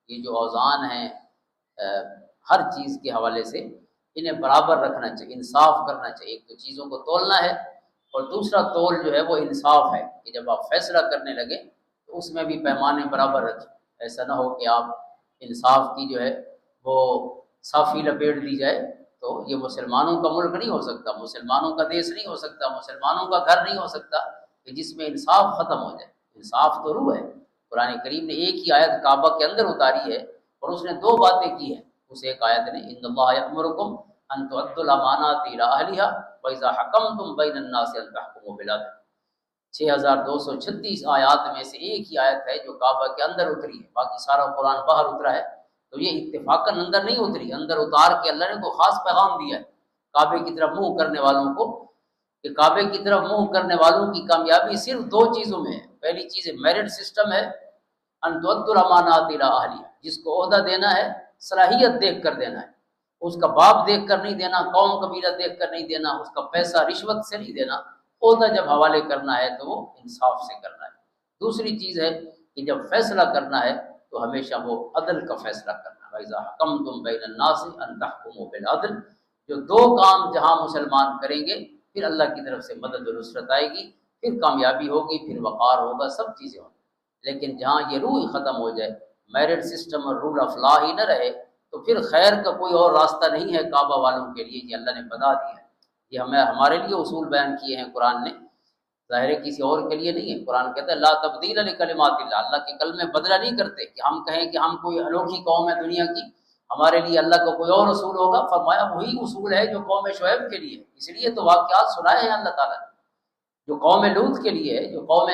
Speaker 1: یہ جو اوزان ہیں ہر چیز کے حوالے سے انہیں برابر رکھنا چاہیے، انصاف کرنا چاہیے۔ ایک تو چیزوں کو تولنا ہے، اور دوسرا تول جو ہے وہ انصاف ہے کہ جب آپ فیصلہ کرنے لگے تو اس میں بھی پیمانے برابر رکھیں، ایسا نہ ہو کہ آپ انصاف کی جو ہے وہ صافی لپیٹ دی جائے۔ تو یہ مسلمانوں کا ملک نہیں ہو سکتا، مسلمانوں کا دیس نہیں ہو سکتا، مسلمانوں کا گھر نہیں ہو سکتا کہ جس میں انصاف ختم ہو جائے۔ انصاف تو روح ہے۔ قرآن کریم نے ایک ہی آیت کعبہ کے اندر اتاری ہے اور اس نے 2 باتیں کی ہیں۔ اس ایک آیت نے ان اللہ یأمرکم ان تؤدوا الامانات الی اہلھا واذا حکمتم بین الناس ان تحکموا بالعدل۔ 6236 آیات میں سے ایک ہی آیت ہے جو کعبہ کے اندر اتری ہے، باقی سارا قرآن باہر اترا ہے۔ تو یہ اتفاقاً اندر نہیں اتری، اندر اتار کے اللہ نے کوئی خاص پیغام دیا ہے کعبے کی طرف منہ کرنے والوں کو، کہ کعبے کی طرف منہ کرنے والوں کی کامیابی صرف 2 چیزوں میں ہے۔ پہلی چیز میرٹ سسٹم ہے، ان تؤدوا الامانات الی اہلھا، جس کو عہدہ دینا ہے صلاحیت دیکھ کر دینا ہے، اس کا باپ دیکھ کر نہیں دینا، قوم قبیلہ دیکھ کر نہیں دینا، اس کا پیسہ رشوت سے نہیں دینا، عہدہ جب حوالے کرنا ہے تو وہ انصاف سے کرنا ہے۔ دوسری چیز ہے کہ جب فیصلہ کرنا ہے تو ہمیشہ وہ عدل کا فیصلہ کرنا ہے۔ وَإِذَا حَكَمْتُمْ بَيْنَ النَّاسِ أَن تَحْكُمُوا بِالْعَدْلِ، جو دو کام جہاں مسلمان کریں گے پھر اللہ کی طرف سے مدد و نصرت آئے گی، پھر کامیابی ہوگی، پھر وقار ہوگا، سب چیزیں ہوں گی۔ لیکن جہاں یہ روح ہی ختم ہو جائے، میرٹ سسٹم اور رول آف لا ہی نہ رہے، تو پھر خیر کا کوئی اور راستہ نہیں ہے کعبہ والوں کے لیے، یہ اللہ نے بتا دیا ہے۔ یہ ہمارے لیے اصول بیان کیے ہیں قرآن نے، ظاہر ہے کسی اور کے لیے نہیں ہے۔ قرآن کہتا ہے لا تبدیل لکلمات اللہ، اللہ کے کلمے بدلہ نہیں کرتے کہ ہم کہیں کہ ہم کوئی انوکھی قوم ہے دنیا کی، ہمارے لیے اللہ کا کوئی اور اصول ہوگا۔ فرمایا وہی اصول ہے جو قوم شعیب کے لیے، اس لیے تو واقعات سنائے ہیں اللہ تعالیٰ نے، جو قوم لوط کے لیے ہے، جو قوم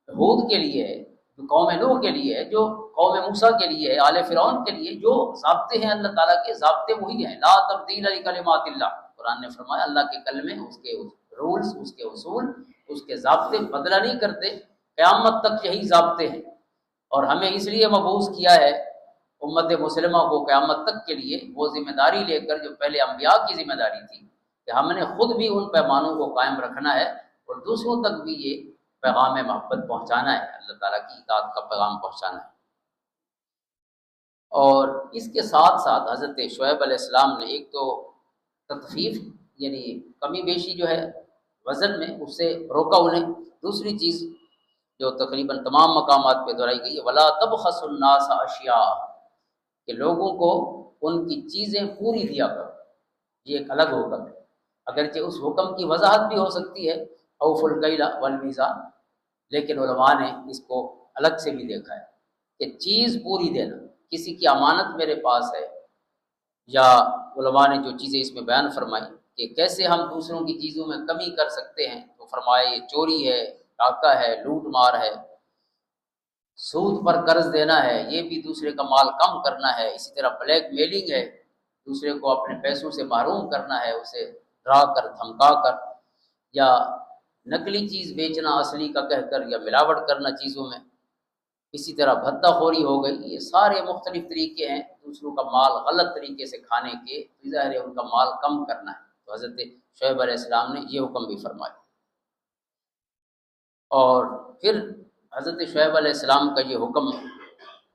Speaker 1: ہود کے لیے ہے، جو قوم نوح کے لیے ہے، جو قوم موسیٰ کے لیے ہے، آل فرعون کے لیے جو ضابطے ہیں اللہ تعالیٰ کے، ضابطے وہی ہیں۔ لا تبدیل لکلمات اللہ، قرآن نے فرمایا اللہ کے کلمے، اس کے رولز، اس کے اصول، اس کے ضابطے بدلہ نہیں کرتے، قیامت تک یہی ضابطے ہیں۔ اور ہمیں اس لیے مبعوث کیا ہے امت مسلمہ کو قیامت تک کے لیے، وہ ذمہ داری لے کر جو پہلے انبیاء کی ذمہ داری تھی کہ ہم نے خود بھی ان پیمانوں کو قائم رکھنا ہے اور دوسروں تک بھی یہ پیغام محبت پہنچانا ہے، اللہ تعالیٰ کی اطاعت کا پیغام پہنچانا ہے۔ اور اس کے ساتھ ساتھ حضرت شعیب علیہ السلام نے ایک تو تخفیف یعنی کمی بیشی جو ہے وزن میں، اس سے روکا انہیں۔ دوسری چیز جو تقریباً تمام مقامات پہ دہرائی گئی ہے ولا تبخسوا الناس اشیاء، کہ لوگوں کو ان کی چیزیں پوری دیا کرو، یہ ایک الگ حکم ہے۔ اگرچہ اس حکم کی وضاحت بھی ہو سکتی ہے اوفوا الکیل والمیزان، لیکن علماء نے اس کو الگ سے بھی دیکھا ہے کہ چیز پوری دینا، کسی کی امانت میرے پاس ہے، یا علماء نے جو چیزیں اس میں بیان فرمائی کہ کیسے ہم دوسروں کی چیزوں میں کمی کر سکتے ہیں، تو فرمایا یہ چوری ہے، ڈاکہ ہے، لوٹ مار ہے، سود پر قرض دینا ہے، یہ بھی دوسرے کا مال کم کرنا ہے، اسی طرح بلیک میلنگ ہے، دوسرے کو اپنے پیسوں سے محروم کرنا ہے، اسے ڈرا کر دھمکا کر، یا نقلی چیز بیچنا اصلی کا کہہ کر، یا ملاوٹ کرنا چیزوں میں، اسی طرح بھتہ خوری ہو گئی۔ یہ سارے مختلف طریقے ہیں دوسروں کا مال غلط طریقے سے کھانے کے، ظاہر ہے ان کا مال کم کرنا ہے۔ تو حضرت شعیب علیہ السلام نے یہ حکم بھی فرمایا۔ اور پھر حضرت شعیب علیہ السلام کا یہ حکم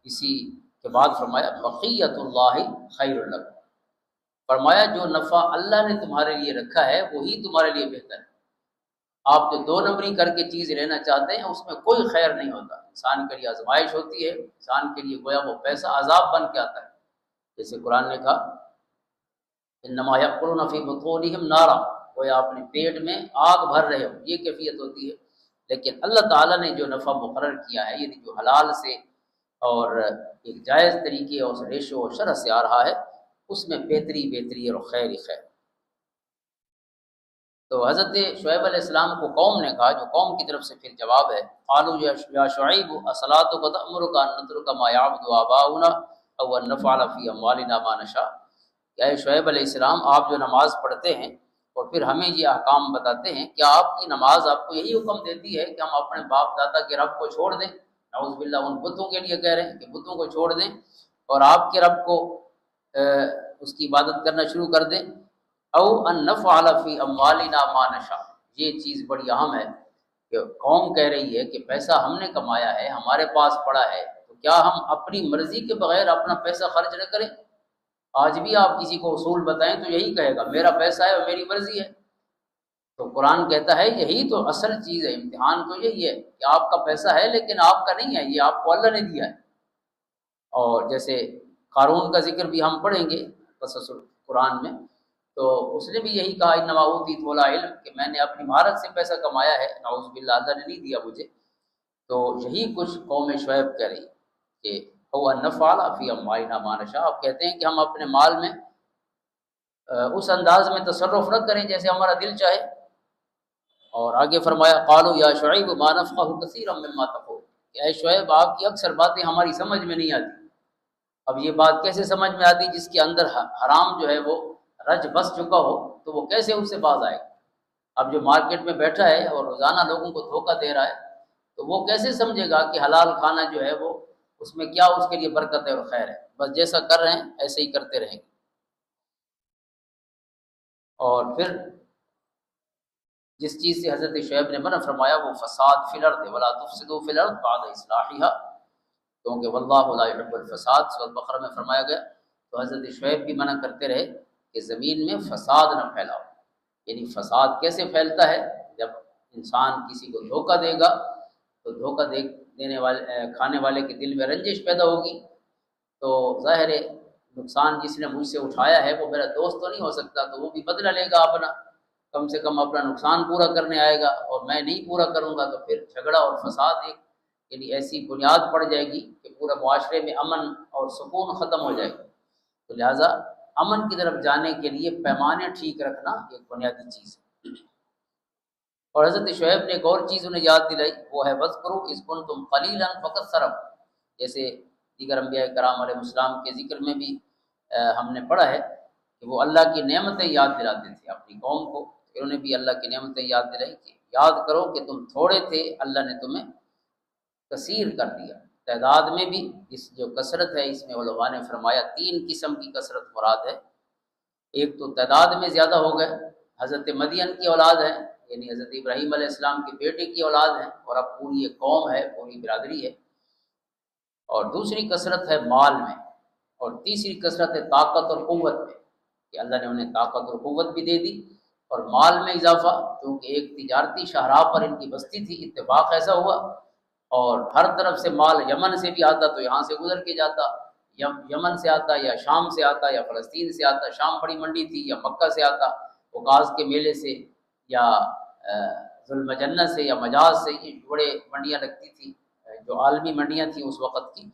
Speaker 1: اسی کے بعد فرمایا بقیت اللہ خیر لکم، فرمایا جو نفع اللہ نے تمہارے لیے رکھا ہے وہی تمہارے لیے بہتر ہے۔ آپ جو دو نمبری کر کے چیز لینا چاہتے ہیں اس میں کوئی خیر نہیں ہوتا، انسان کے لیے آزمائش ہوتی ہے، انسان کے لیے گویا وہ پیسہ عذاب بن کے آتا ہے۔ جیسے قرآن نے کہا انما یأکلون فی بطونہم نارا، گویا اپنے پیٹ میں آگ بھر رہے ہو، یہ کیفیت ہوتی ہے۔ لیکن اللہ تعالیٰ نے جو نفع مقرر کیا ہے، یعنی جو حلال سے اور ایک جائز طریقے اور ریشو و شرح سے آ رہا ہے، اس میں بہتری اور خیر ہی خیر۔ تو حضرت شعیب علیہ السلام کو قوم نے کہا، جو قوم کی طرف سے پھر جواب ہے قالوا یا شعیب اصلاتک تأمرک ان نترک ما یعبد آباؤنا او ان نفعل فی اموالنا ما نشاء، کہ اے شعیب علیہ السلام آپ جو نماز پڑھتے ہیں اور پھر ہمیں یہ احکام بتاتے ہیں، کیا آپ کی نماز آپ کو یہی حکم دیتی ہے کہ ہم اپنے باپ دادا کے رب کو چھوڑ دیں؟ نعوذ باللہ، ان بتوں کے لیے کہہ رہے ہیں کہ بتوں کو چھوڑ دیں اور آپ کے رب کو اس کی عبادت کرنا شروع کر دیں۔ او ان نفعل فی اموالنا ما نشاء، یہ چیز بڑی اہم ہے کہ قوم کہہ رہی ہے کہ پیسہ ہم نے کمایا ہے، ہمارے پاس پڑا ہے، تو کیا ہم اپنی مرضی کے بغیر اپنا پیسہ خرچ نہ کریں؟ آج بھی آپ کسی کو اصول بتائیں تو یہی کہے گا میرا پیسہ ہے اور میری مرضی ہے۔ تو قرآن کہتا ہے یہی تو اصل چیز ہے، امتحان تو یہی ہے کہ آپ کا پیسہ ہے لیکن آپ کا نہیں ہے، یہ آپ کو اللہ نے دیا ہے۔ اور جیسے قارون کا ذکر بھی ہم پڑھیں گے قصص قرآن میں، تو اس نے بھی یہی کہا انما اوتیت ولا علم، کہ میں نے اپنی مہارت سے پیسہ کمایا ہے، نعوذ باللہ اللہ نے نہیں دیا مجھے۔ تو یہی کچھ قوم شعیب کہہ رہی کہ او ان نفعل فی اموالنا ما نشاء، آپ کہتے ہیں کہ ہم اپنے مال میں اس انداز میں تصرف نہ کریں جیسے ہمارا دل چاہے۔ اور آگے فرمایا قالوا یا شعیب ما نفقہ کثیرا مما تقول، کہ اے شعیب آپ کی اکثر باتیں ہماری سمجھ میں نہیں آتی۔ اب یہ بات کیسے سمجھ میں آتی؟ جس کے اندر حرام جو ہے وہ رج بس چکا ہو تو وہ کیسے اس سے باز آئے گا؟ اب جو مارکیٹ میں بیٹھا ہے اور روزانہ لوگوں کو دھوکہ دے رہا ہے تو وہ کیسے سمجھے گا کہ حلال کھانا جو ہے وہ اس میں کیا اس کے لیے برکت ہے اور خیر ہے؟ بس جیسا کر رہے ہیں ایسے ہی کرتے رہیں گے۔ اور پھر جس چیز سے حضرت شعیب نے منع فرمایا وہ فساد فی الارض ولا تفسدوا فی الارض بعد اصلاحها، کیونکہ واللہ لا يحب الفساد، سورۃ بقرہ میں فرمایا گیا۔ تو حضرت شعیب بھی منع کرتے رہے کہ زمین میں فساد نہ پھیلاؤ۔ یعنی فساد کیسے پھیلتا ہے؟ جب انسان کسی کو دھوکہ دے گا تو دھوکہ دینے والے کھانے والے کے دل میں رنجش پیدا ہوگی، تو ظاہر ہے نقصان جس نے مجھ سے اٹھایا ہے وہ میرا دوست تو نہیں ہو سکتا، تو وہ بھی بدلہ لے گا اپنا، کم سے کم اپنا نقصان پورا کرنے آئے گا، اور میں نہیں پورا کروں گا تو پھر جھگڑا اور فساد ایک یعنی ایسی بنیاد پڑ جائے گی کہ پورے معاشرے میں امن اور سکون ختم ہو جائے گا۔ تو لہٰذا امن کی طرف جانے کے لیے پیمانے ٹھیک رکھنا ایک بنیادی چیز ہے۔ اور حضرت شعیب نے ایک اور چیز انہیں یاد دلائی، وہ ہے وَاذْكُرُوا إِذْ كُنْتُمْ قَلِيلًا فَكَثَّرَكُمْ، جیسے دیگر انبیاء کرام علیہ السلام کے ذکر میں بھی ہم نے پڑھا ہے کہ وہ اللہ کی نعمتیں یاد دلاتے تھے اپنی قوم کو۔ انہوں نے بھی اللہ کی نعمتیں یاد دلائی کہ یاد کرو کہ تم تھوڑے تھے، اللہ نے تمہیں کثیر کر دیا۔ تعداد میں بھی اس جو کثرت ہے اس میں علماء نے فرمایا 3 قسم کی کثرت مراد ہے۔ ایک تو تعداد میں زیادہ ہو گئے، حضرت مدین کی اولاد ہے، یعنی حضرت ابراہیم علیہ السلام کے بیٹے کی اولاد ہے، اور اب پوری ایک قوم ہے، پوری برادری ہے۔ اور دوسری کثرت ہے مال میں، اور تیسری کثرت ہے طاقت اور قوت میں، کہ اللہ نے انہیں طاقت اور قوت بھی دے دی، اور مال میں اضافہ، کیونکہ ایک تجارتی شاہراہ پر ان کی بستی تھی، اتفاق ایسا ہوا، اور ہر طرف سے مال یمن سے بھی آتا تو یہاں سے گزر کے جاتا، یمن سے آتا یا شام سے آتا یا فلسطین سے آتا، شام بڑی منڈی تھی، یا مکہ سے آتا اوقاز کے میلے سے، یا ذوالمجنہ سے یا مجاز سے، یہ بڑے منڈیاں لگتی تھی جو عالمی منڈیاں تھیں اس وقت کی،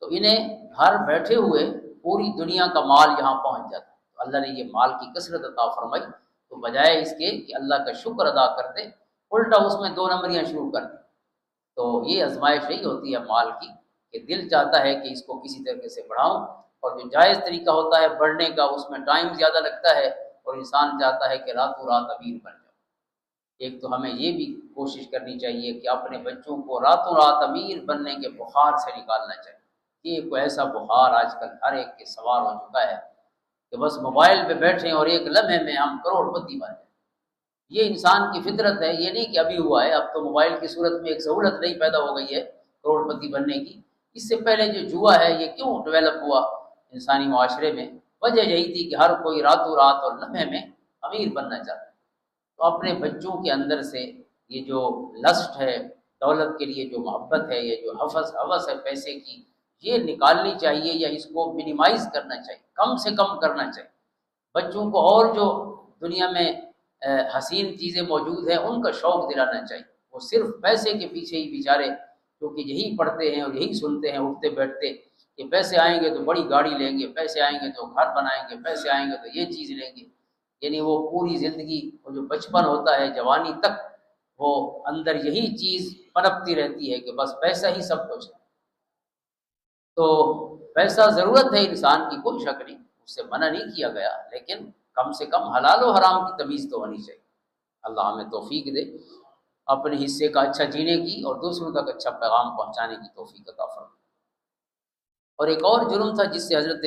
Speaker 1: تو انہیں گھر بیٹھے ہوئے پوری دنیا کا مال یہاں پہنچ جاتا۔ تو اللہ نے یہ مال کی کثرت عطا فرمائی، تو بجائے اس کے کہ اللہ کا شکر ادا کرتے، الٹا اس میں 2 نمبریاں شروع کر دی۔ تو یہ آزمائش یہی ہوتی ہے مال کی، کہ دل چاہتا ہے کہ اس کو کسی طریقے سے بڑھاؤں، اور جو جائز طریقہ ہوتا ہے بڑھنے کا اس میں ٹائم زیادہ لگتا ہے، اور انسان چاہتا ہے کہ راتوں رات امیر بن جائے۔ ایک تو ہمیں یہ بھی کوشش کرنی چاہیے کہ اپنے بچوں کو راتوں رات امیر بننے کے بخار سے نکالنا چاہیے۔ یہ کوئی ایسا بخار آج کل ہر ایک کے سوار ہو چکا ہے کہ بس موبائل پہ بیٹھیں اور ایک لمحے میں ہم کروڑ پتی بن جائیں۔ یہ انسان کی فطرت ہے، یہ نہیں کہ ابھی ہوا ہے، اب تو موبائل کی صورت میں ایک سہولت نہیں پیدا ہو گئی ہے کروڑ پتی بننے کی۔ اس سے پہلے جو جوا ہے یہ کیوں ڈیولپ ہوا انسانی معاشرے میں؟ وجہ یہی تھی کہ ہر کوئی راتوں رات اور لمحے میں امیر بننا چاہتا ہے۔ تو اپنے بچوں کے اندر سے یہ جو لسٹ ہے دولت کے لیے، جو محبت ہے، یہ جو ہوس ہے پیسے کی، یہ نکالنی چاہیے، یا اس کو منیمائز کرنا چاہیے، کم سے کم کرنا چاہیے۔ بچوں کو اور جو دنیا میں حسین چیزیں موجود ہیں ان کا شوق دلانا چاہیے۔ وہ صرف پیسے کے پیچھے ہی بیچارے، کیونکہ یہی پڑھتے ہیں اور یہی سنتے ہیں اٹھتے بیٹھتے کہ پیسے آئیں گے تو بڑی گاڑی لیں گے، پیسے آئیں گے تو گھر بنائیں گے، پیسے آئیں گے تو یہ چیز لیں گے۔ یعنی وہ پوری زندگی، وہ جو بچپن ہوتا ہے جوانی تک، وہ اندر یہی چیز پنپتی رہتی ہے کہ بس پیسہ ہی سب کچھ ہے۔ تو پیسہ ضرورت ہے انسان کی، کوئی شک نہیں، اس سے منع نہیں کیا گیا، لیکن کم سے کم حلال و حرام کی تمیز تو ہونی چاہیے۔ اللہ ہمیں توفیق دے اپنے حصے کا اچھا جینے کی، اور دوسروں تک اچھا پیغام پہنچانے کی توفیق عطا فرمائے۔ اور ایک اور جرم تھا جس سے حضرت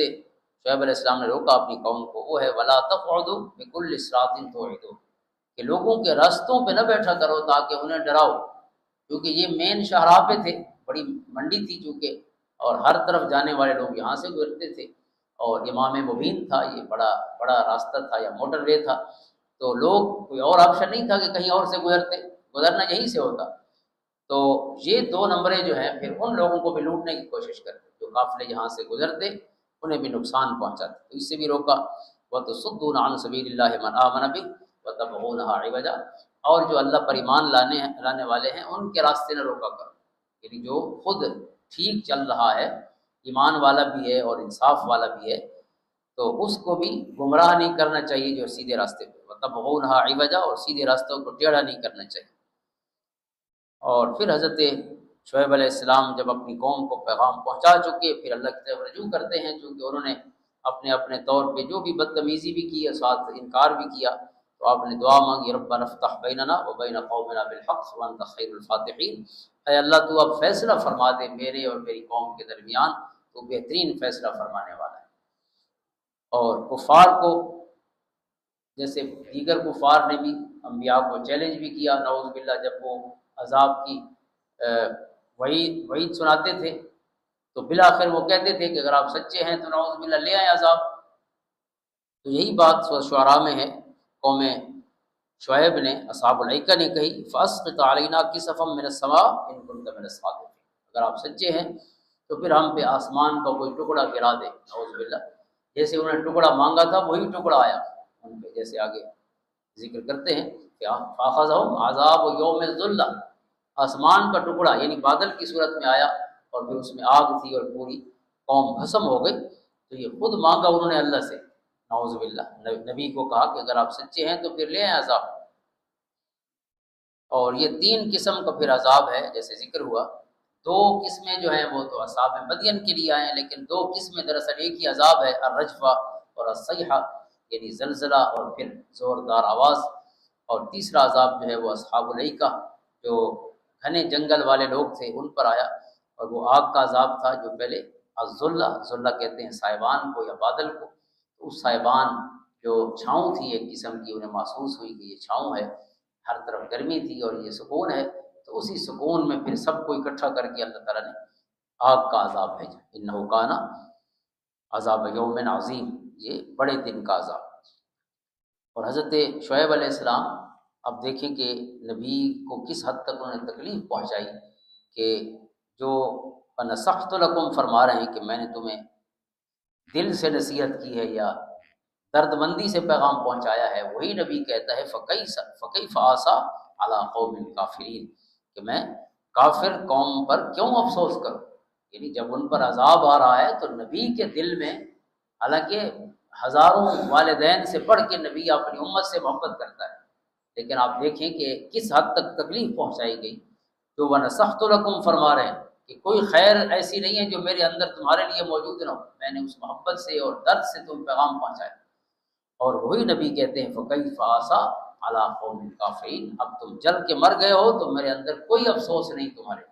Speaker 1: شعیب علیہ السلام نے روکا اپنی قوم کو، وہ ہے وَلَا تَقْعُدُوا بِكُلِّ صِرَاطٍ تُوعِدُونَ، کہ لوگوں کے راستوں پہ نہ بیٹھا کرو تاکہ انہیں ڈراؤ، کیونکہ یہ مین شاہراہ پہ تھے، بڑی منڈی تھی چونکہ، اور ہر طرف جانے والے لوگ یہاں سے گزرتے تھے، اور امام مبین تھا، یہ بڑا راستہ تھا یا موٹر وے تھا، تو لوگ کوئی اور آپشن نہیں تھا کہ کہیں اور سے گزرنا یہیں سے ہوتا۔ تو یہ 2 نمبریں جو ہیں پھر ان لوگوں کو بھی لوٹنے کی کوشش کرتے، جو قافلے یہاں سے گزرتے انہیں بھی نقصان پہنچاتے، تو اس سے بھی روکا۔ وَتَصُدُّونَ عَنْ سَبِيلِ اللَّهِ مَنْ آمَنَ بِهِ وَتَبْغُونَهَا عِوَجًا، اور جو اللہ پر ایمان لانے والے ہیں ان کے راستے نہ روکا کرو، یعنی جو خود ٹھیک چل رہا ہے، ایمان والا بھی ہے اور انصاف والا بھی ہے، تو اس کو بھی گمراہ نہیں کرنا چاہیے جو سیدھے راستے پہ، وَتَبْغُونَهَا عِوَجًا، اور سیدھے راستوں کو ٹیڑھا نہیں کرنا چاہیے۔ اور پھر حضرت شعیب علیہ السلام جب اپنی قوم کو پیغام پہنچا چکے، پھر اللہ کی طرف رجوع کرتے ہیں، چونکہ انہوں نے اپنے اپنے طور پہ جو بھی بدتمیزی بھی کی، ساتھ انکار بھی کیا، تو آپ نے دعا مانگی ربنا افتح بیننا وبین قومنا بالحق وانت خیر الفاتحین، اے اللہ تو اب فیصلہ فرما دے میرے اور میری قوم کے درمیان، تو بہترین فیصلہ فرمانے والا ہے۔ اور کفار کو، جیسے دیگر کفار نے بھی انبیاء کو چیلنج بھی کیا نعوذ باللہ، جب وہ عذاب کی وعید سناتے تھے تو بالآخر وہ کہتے تھے کہ اگر آپ سچے ہیں تو نعوذ باللہ لے آئیں عذاب۔ تو یہی بات سورۃ شعراء میں ہے، قوم شعیب نے اصحاب الایکہ نے کہی فاسقط علینا کسفا من السماء ان کنت من الصادقین، اگر آپ سچے ہیں تو پھر ہم پہ آسمان کا کوئی ٹکڑا گرا دے نعوذ باللہ۔ جیسے انہوں نے ٹکڑا مانگا تھا وہی ٹکڑا آیا ان پہ، جیسے آگے ذکر کرتے ہیں کہ فاخذہم عذاب یوم الذلہ، آسمان کا ٹکڑا یعنی بادل کی صورت میں آیا اور پھر اس میں آگ تھی اور پوری قوم بھسم ہو گئی۔ تو یہ خود مانگا انہوں نے اللہ سے نعوذ باللہ، نبی کو کہا کہ اگر آپ سچے ہیں تو پھر لے آئیں عذاب۔ اور یہ 3 قسم کا پھر عذاب ہے جیسے ذکر ہوا، 2 قسمیں جو ہیں وہ تو اصحاب مدین کے لیے آئے ہیں، لیکن 2 قسمیں دراصل ایک ہی عذاب ہے، الرجفہ اور الصیحہ یعنی زلزلہ اور پھر زوردار آواز۔ اور تیسرا عذاب جو ہے وہ اصحاب الایکہ جو گھنے جنگل والے لوگ تھے ان پر آیا، اور وہ آگ کا عذاب تھا جو پہلے الظلہ، ظلہ کہتے ہیں سائبان کو یا بادل کو، تو اس سائبان جو چھاؤں تھی ایک قسم کی انہیں محسوس ہوئی کہ یہ چھاؤں ہے، ہر طرف گرمی تھی اور یہ سکون ہے، تو اسی سکون میں پھر سب کو اکٹھا کر کے اللہ تعالیٰ نے آگ کا عذاب بھیجا، انہ کان عذاب یوم عظیم، یہ بڑے دن کا عذاب۔ اور حضرت شعیب علیہ السلام اب دیکھیں کہ نبی کو کس حد تک انہوں نے تکلیف پہنچائی، کہ جو نصحت لکم فرما رہے ہیں کہ میں نے تمہیں دل سے نصیحت کی ہے یا درد مندی سے پیغام پہنچایا ہے، وہی نبی کہتا ہے فکیف آسیٰ علی قوم کافرین، کہ میں کافر قوم پر کیوں افسوس کروں۔ یعنی جب ان پر عذاب آ رہا ہے تو نبی کے دل میں، حالانکہ ہزاروں والدین سے بڑھ کے نبی اپنی امت سے محبت کرتا ہے، لیکن آپ دیکھیں کہ کس حد تک تکلیف پہنچائی گئی۔ جو وَنَصَحْتُ لَكُمْ فرما رہے ہیں کہ کوئی خیر ایسی نہیں ہے جو میرے اندر تمہارے لیے موجود نہ ہو، میں نے اس محبت سے اور درد سے تم پیغام پہنچایا۔ اور وہی نبی کہتے ہیں فَكَيْفَ آسَىٰ عَلَىٰ قَوْمٍ كَافِرِينَ، اب تم جل کے مر گئے ہو تو میرے اندر کوئی افسوس نہیں تمہارے۔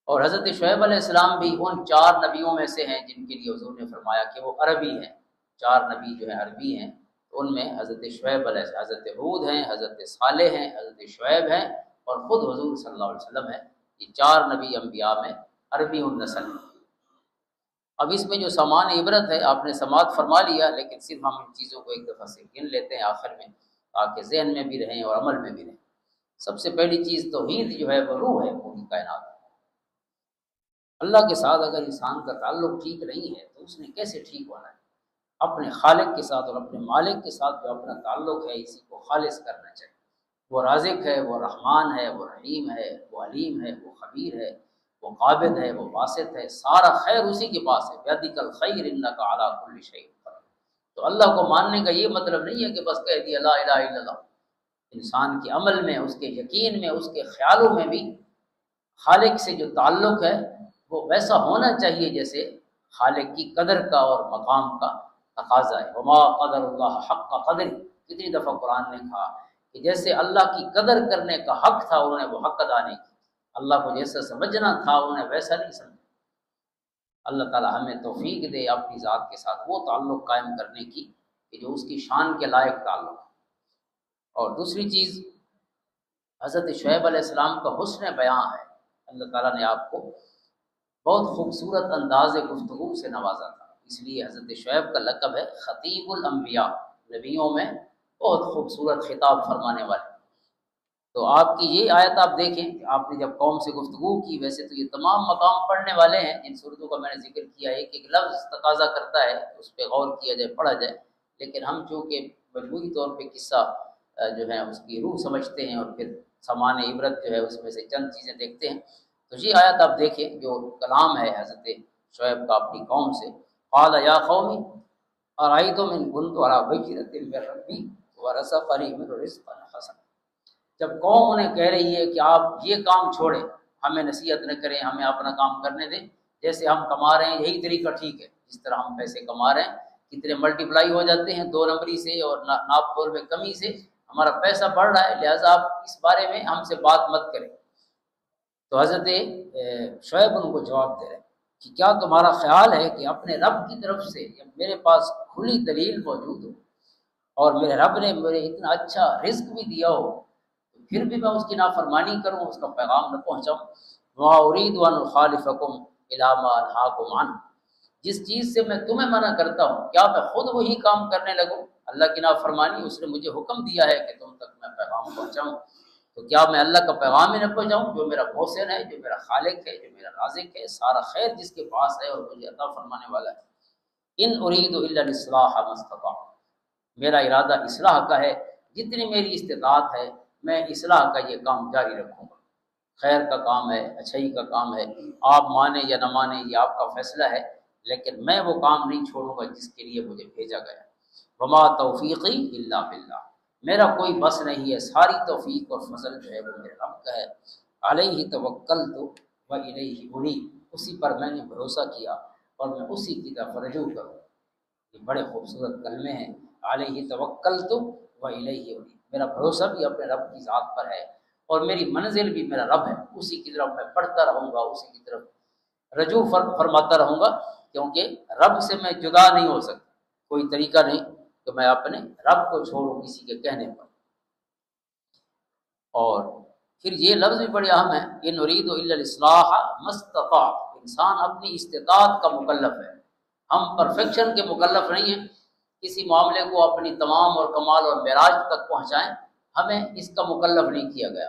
Speaker 1: اور حضرت شعیب علیہ السلام بھی ان 4 نبیوں میں سے ہیں جن کے لیے حضور نے فرمایا کہ وہ عربی ہیں، 4 نبی جو ہیں عربی ہیں، تو ان میں حضرت شعیب علیہ السلام، حضرت ہود ہیں، حضرت صالح ہیں، حضرت شعیب ہیں، اور خود حضور صلی اللہ علیہ وسلم ہیں۔ یہ 4 نبی انبیاء میں عربی النسل ہیں۔ اب اس میں جو سامان عبرت ہے، آپ نے سماعت فرما لیا، لیکن صرف ہم ان چیزوں کو ایک دفعہ سے گن لیتے ہیں آخر میں تاکہ ذہن میں بھی رہیں اور عمل میں بھی رہیں۔ سب سے پہلی چیز توحید جو ہے وہ روح ہے پوری کائنات۔ اللہ کے ساتھ اگر انسان کا تعلق ٹھیک نہیں ہے تو اس نے کیسے ٹھیک ہونا ہے؟ اپنے خالق کے ساتھ اور اپنے مالک کے ساتھ جو اپنا تعلق ہے اسی کو خالص کرنا چاہیے۔ وہ رازق ہے، وہ رحمان ہے، وہ رحیم ہے، وہ علیم ہے، وہ خبیر ہے، وہ قابض ہے، وہ باسط ہے، سارا خیر اسی کے پاس ہے۔ بیدک الخیر انک علی کل شیء قدیر۔ تو اللہ کو ماننے کا یہ مطلب نہیں ہے کہ بس کہہ دیا لا الہ الا اللہ، انسان کے عمل میں، اس کے یقین میں، اس کے خیالوں میں بھی خالق سے جو تعلق ہے وہ ویسا ہونا چاہیے جیسے خالق کی قدر کا اور مقام کا تقاضا ہے۔ وما قدر اللہ حق قدر، کتنی دفعہ قرآن نے کہا کہ جیسے اللہ کی قدر کرنے کا حق تھا انہوں نے وہ حق ادا نہیں کیا، اللہ کو جیسا سمجھنا تھا انہوں نے ویسا نہیں سمجھا۔ اللہ تعالی ہمیں توفیق دے اپنی ذات کے ساتھ وہ تعلق قائم کرنے کی کہ جو اس کی شان کے لائق تعلق ہے۔ اور دوسری چیز حضرت شعیب علیہ السلام کا حسن بیان ہے۔ اللہ تعالیٰ نے آپ کو بہت خوبصورت انداز گفتگو سے نوازا تھا، اس لیے حضرت شعیب کا لقب ہے خطیب الانبیاء، نبیوں میں بہت خوبصورت خطاب فرمانے والے۔ تو آپ کی یہ آیت آپ دیکھیں کہ آپ نے جب قوم سے گفتگو کی، ویسے تو یہ تمام مقام پڑھنے والے ہیں جن صورتوں کا میں نے ذکر کیا ہے، ایک لفظ تقاضا کرتا ہے اس پہ غور کیا جائے، پڑھا جائے، لیکن ہم چونکہ مجموعی طور پہ قصہ جو ہے اس کی روح سمجھتے ہیں اور پھر سامان عبرت جو ہے اس میں سے چند چیزیں دیکھتے ہیں۔ تو یہ آیت آپ دیکھیں جو کلام ہے حضرت شعیب کا اپنی قوم سے، قال یا قومی ارأیتم ان کنت علی بینۃ من ربی ورزقنی منہ رزقا حسنا۔ جب قوم انہیں کہہ رہی ہے کہ آپ یہ کام چھوڑیں، ہمیں نصیحت نہ کریں، ہمیں اپنا کام کرنے دیں، جیسے ہم کما رہے ہیں یہی طریقہ ٹھیک ہے، جس طرح ہم پیسے کما رہے ہیں، کتنے ملٹیپلائی ہو جاتے ہیں 2 نمبری سے اور ناپ تول میں کمی سے، ہمارا پیسہ بڑھ رہا ہے، لہٰذا آپ اس بارے میں ہم سے بات مت کریں۔ تو حضرت شعیب ان کو جواب دے رہے ہیں کہ کیا تمہارا خیال ہے کہ اپنے رب کی طرف سے یا میرے پاس کھلی دلیل موجود ہو اور میرے رب نے مجھے اتنا اچھا رزق بھی دیا ہو تو پھر بھی میں اس کی نافرمانی کروں، اس کا پیغام نہ پہنچاؤں۔ وَمَا أُرِيدُ أَنْ أُخَالِفَكُمْ إِلَىٰ مَا أَنْهَاكُمْ عَنْهُ، جس چیز سے میں تمہیں منع کرتا ہوں کیا میں خود وہی کام کرنے لگوں؟ اللہ کی نافرمانی، اس نے مجھے حکم دیا ہے کہ تم تک میں پیغام پہنچاؤں، تو کیا میں اللہ کا پیغام ہی نہ پہنچاؤں؟ جو میرا محسن ہے، جو میرا خالق ہے، جو میرا رازق ہے، سارا خیر جس کے پاس ہے اور مجھے عطا فرمانے والا ہے۔ ان اريد الا الاصلاح ما استطعت، میرا ارادہ اصلاح کا ہے، جتنی میری استطاعت ہے میں اصلاح کا یہ کام جاری رکھوں گا۔ خیر کا کام ہے، اچھائی کا کام ہے، آپ مانیں یا نہ مانیں یہ آپ کا فیصلہ ہے، لیکن میں وہ کام نہیں چھوڑوں گا جس کے لیے مجھے بھیجا گیا۔ وما توفیقی الا باللہ، میرا کوئی بس نہیں ہے، ساری توفیق اور فضل جو ہے وہ میرے رب کا ہے۔ علیہ توکلت و الیہ انیب، اسی پر میں نے بھروسہ کیا اور میں اسی کی طرف رجوع کروں۔ یہ بڑے خوبصورت کلمے ہیں، علیہ توکلت و الیہ انیب، میرا بھروسہ بھی اپنے رب کی ذات پر ہے اور میری منزل بھی میرا رب ہے، اسی کی طرف میں پڑھتا رہوں گا، اسی کی طرف رجوع فرماتا رہوں گا، کیونکہ رب سے میں جدا نہیں ہو سکتا، کوئی طریقہ نہیں کہ میں اپنے رب کو چھوڑوں کسی کے کہنے پر۔ اور پھر یہ لفظ بھی بڑے اہم ہے، ان اريد الا الاصلاح ما استطعت، انسان اپنی استطاعت کا مکلف ہے، ہم پرفیکشن کے مکلف نہیں ہیں، کسی معاملے کو اپنی تمام اور کمال اور معراج تک پہنچائیں، ہمیں اس کا مکلف نہیں کیا گیا۔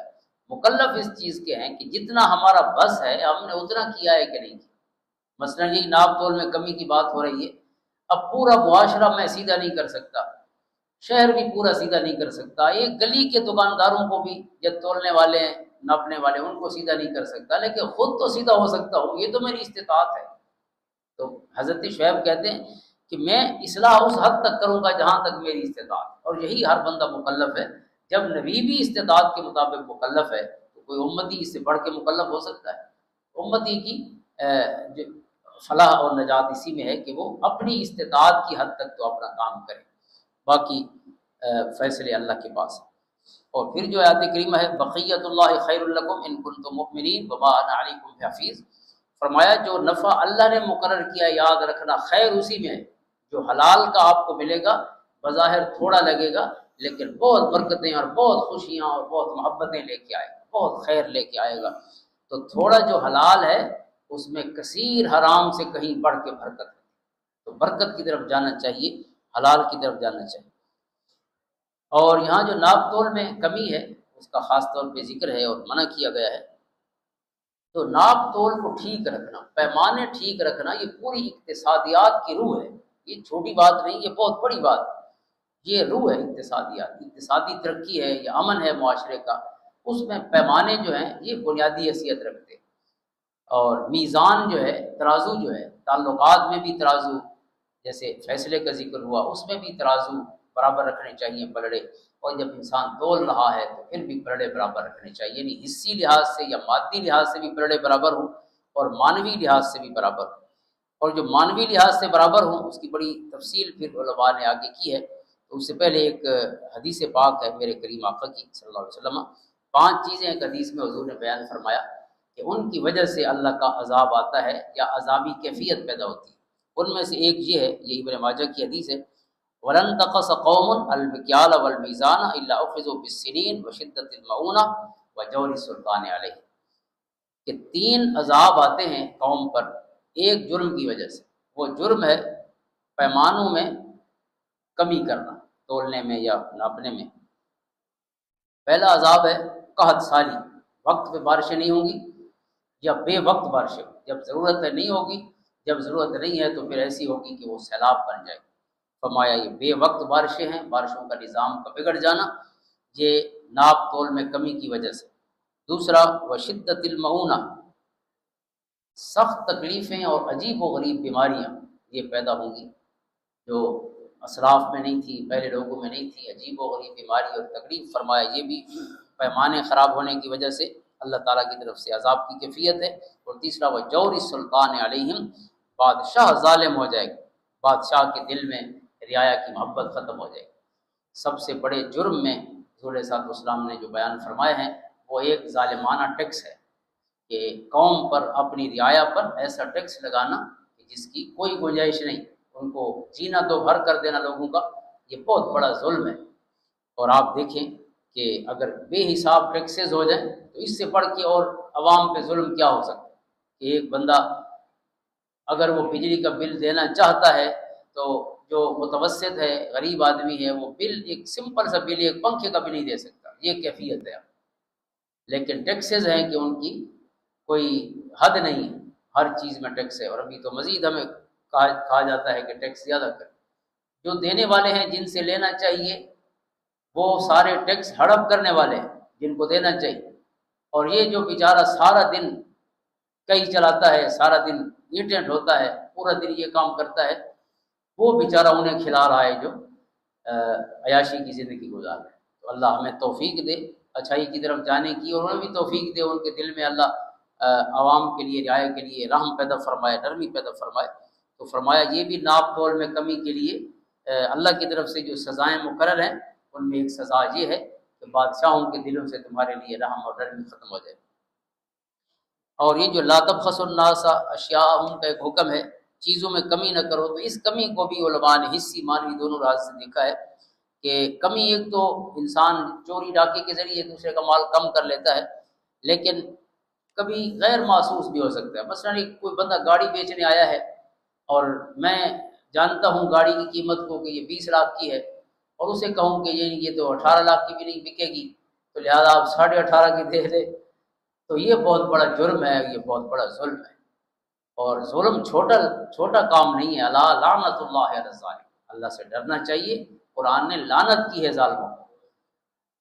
Speaker 1: مکلف اس چیز کے ہیں کہ جتنا ہمارا بس ہے ہم نے اتنا کیا ہے کہ نہیں کیا۔ مثلا یہ ناپ تول میں کمی کی بات ہو رہی ہے، اب پورا معاشرہ میں سیدھا نہیں کر سکتا، شہر بھی پورا سیدھا نہیں کر سکتا، ایک گلی کے دکانداروں کو بھی جب تولنے والے ہیں، ناپنے والے، ان کو سیدھا نہیں کر سکتا، لیکن خود تو سیدھا ہو سکتا ہوں، یہ تو میری استطاعت ہے۔ تو حضرت شعیب کہتے ہیں کہ میں اصلاح اس حد تک کروں گا جہاں تک میری استطاعت، اور یہی ہر بندہ مکلف ہے۔ جب نبی بھی استطاعت کے مطابق مکلف ہے تو کوئی امتی اس سے بڑھ کے مکلف ہو سکتا ہے؟ امتی کی جو فلاح اور نجات اسی میں ہے کہ وہ اپنی استطاعت کی حد تک تو اپنا کام کرے، باقی فیصلے اللہ کے پاس۔ اور پھر جو آیت کریمہ ہے، بقیت اللہ خیر لکم ان کنتم مؤمنین وما انا علیکم بحفیظ، فرمایا جو نفع اللہ نے مقرر کیا یاد رکھنا خیر اسی میں ہے، جو حلال کا آپ کو ملے گا بظاہر تھوڑا لگے گا لیکن بہت برکتیں اور بہت خوشیاں اور بہت محبتیں لے کے آئے گا، بہت خیر لے کے آئے گا۔ تو تھوڑا جو حلال ہے اس میں کثیر حرام سے کہیں بڑھ کے برکت ہے، تو برکت کی طرف جانا چاہیے، حلال کی طرف جانا چاہیے۔ اور یہاں جو ناپ تول میں کمی ہے اس کا خاص طور پہ ذکر ہے اور منع کیا گیا ہے، تو ناپ تول کو ٹھیک رکھنا، پیمانے ٹھیک رکھنا، یہ پوری اقتصادیات کی روح ہے، یہ چھوٹی بات نہیں، یہ بہت بڑی بات ہے، یہ روح ہے اقتصادیات، اقتصادی ترقی ہے، یہ امن ہے معاشرے کا، اس میں پیمانے جو ہیں یہ بنیادی حیثیت رکھتے ہیں۔ اور میزان جو ہے، ترازو جو ہے، تعلقات میں بھی ترازو، جیسے فیصلے کا ذکر ہوا اس میں بھی ترازو برابر رکھنے چاہیے پلڑے، اور جب انسان تول رہا ہے تو پھر بھی پلڑے برابر رکھنے چاہیے، یعنی حصی لحاظ سے یا مادی لحاظ سے بھی پلڑے برابر ہوں اور مانوی لحاظ سے بھی برابر ہوں۔ اور جو مانوی لحاظ سے برابر ہوں اس کی بڑی تفصیل پھر علماء نے آگے کی ہے۔ تو اس سے پہلے ایک حدیث پاک ہے میرے کریم آقا کی صلی اللہ علیہ وسلم، 5 چیزیں ایک حدیث میں حضور نے بیان فرمایا کہ ان کی وجہ سے اللہ کا عذاب آتا ہے یا عذابی کیفیت پیدا ہوتی ہے۔ ان میں سے ایک یہ ہے، یہ ابن ماجہ کی حدیث ہے، وَلَن تَقَصَ قَوْمٌ الْمِكْيَالَ وَالْمِيزَانَ إِلَّا أُخِذُوا بِالسِّنِينِ وَشِدَّةِ الْمَؤُونَةِ وَجَوْرِ السُّلْطَانِ عَلَيْهِ، کہ 3 عذاب آتے ہیں قوم پر ایک جرم کی وجہ سے، وہ جرم ہے پیمانوں میں کمی کرنا، تولنے میں یا ناپنے میں۔ پہلا عذاب ہے قحط سالی، وقت پہ بارشیں نہیں ہوں گی یا بے وقت بارشیں، جب ضرورت ہے نہیں ہوگی، جب ضرورت نہیں ہے تو پھر ایسی ہوگی کہ وہ سیلاب بن جائے۔ فرمایا یہ بے وقت بارشیں ہیں، بارشوں کا نظام کا بگڑ جانا، یہ ناپ تول میں کمی کی وجہ سے۔ دوسرا وشدت المعونہ، سخت تکلیفیں اور عجیب و غریب بیماریاں یہ پیدا ہوں گی جو اسلاف میں نہیں تھی، پہلے لوگوں میں نہیں تھی، عجیب و غریب بیماری اور تکلیف، فرمایا یہ بھی پیمانے خراب ہونے کی وجہ سے اللہ تعالیٰ کی طرف سے عذاب کی کیفیت ہے۔ اور تیسرا وہ جور السلطان علیہم، بادشاہ ظالم ہو جائے گا، بادشاہ کے دل میں رعایا کی محبت ختم ہو جائے گی۔ سب سے بڑے جرم میں حضور علیہ الصلوۃ والسلام نے جو بیان فرمائے ہیں وہ ایک ظالمانہ ٹیکس ہے، کہ قوم پر اپنی رعایا پر ایسا ٹیکس لگانا کہ جس کی کوئی گنجائش نہیں، ان کو جینا تو بھر کر دینا لوگوں کا، یہ بہت بڑا ظلم ہے۔ اور آپ دیکھیں کہ اگر بے حساب ٹیکسز ہو جائیں تو اس سے بڑھ کے اور عوام پہ ظلم کیا ہو سکتا ہے کہ ایک بندہ اگر وہ بجلی کا بل دینا چاہتا ہے تو جو متوسط ہے، غریب آدمی ہے، وہ بل ایک سمپل سا بل ایک پنکھے کا بھی نہیں دے سکتا، یہ کیفیت ہے۔ لیکن ٹیکسز ہیں کہ ان کی کوئی حد نہیں ہے، ہر چیز میں ٹیکس ہے، اور ابھی تو مزید ہمیں کہا جاتا ہے کہ ٹیکس زیادہ کریں۔ جو دینے والے ہیں، جن سے لینا چاہیے، وہ سارے ٹیکس ہڑپ کرنے والے ہیں جن کو دینا چاہیے، اور یہ جو بیچارہ سارا دن کئی چلاتا ہے، سارا دن اینٹیں ڈھوتا ہے، پورا دن یہ کام کرتا ہے، وہ بیچارہ انہیں کھلا رہا ہے جو عیاشی کی زندگی گزار رہے ہیں۔ تو اللہ ہمیں توفیق دے اچھائی کی طرف جانے کی، اور انہیں بھی توفیق دے ان کے دل میں اللہ عوام کے لیے، رعایا کے لیے رحم پیدا فرمائے، نرمی پیدا فرمائے۔ تو فرمایا یہ بھی ناپ تول میں کمی کے لیے اللہ کی طرف سے جو سزائیں مقرر ہیں، ان میں ایک سزا یہ ہے کہ بادشاہوں کے دلوں سے تمہارے لیے رحم اور نرمی ختم ہو جائے۔ اور یہ جو لا تبخسوا الناس اشیاءہم کا ایک حکم ہے، چیزوں میں کمی نہ کرو، تو اس کمی کو بھی علماء نے حصی معنوی دونوں راز سے دیکھا ہے کہ کمی ایک تو انسان چوری ڈاکے کے ذریعے دوسرے کا مال کم کر لیتا ہے، لیکن کبھی غیر محسوس بھی ہو سکتا ہے۔ مثلا کوئی بندہ گاڑی بیچنے آیا ہے اور میں جانتا ہوں گاڑی کی قیمت کو کہ یہ 20 لاکھ کی ہے، اور اسے کہوں کہ یہ تو 18 لاکھ کی بھی نہیں بکے گی، تو لہذا آپ 18.5 کی دے دے، تو یہ بہت بڑا جرم ہے، یہ بہت بڑا ظلم ہے۔ اور ظلم چھوٹا کام نہیں ہے۔ اللہ لعنت اللہ علی الظالم، اللہ سے ڈرنا چاہیے۔ قرآن نے لعنت کی ہے ظالموں کو۔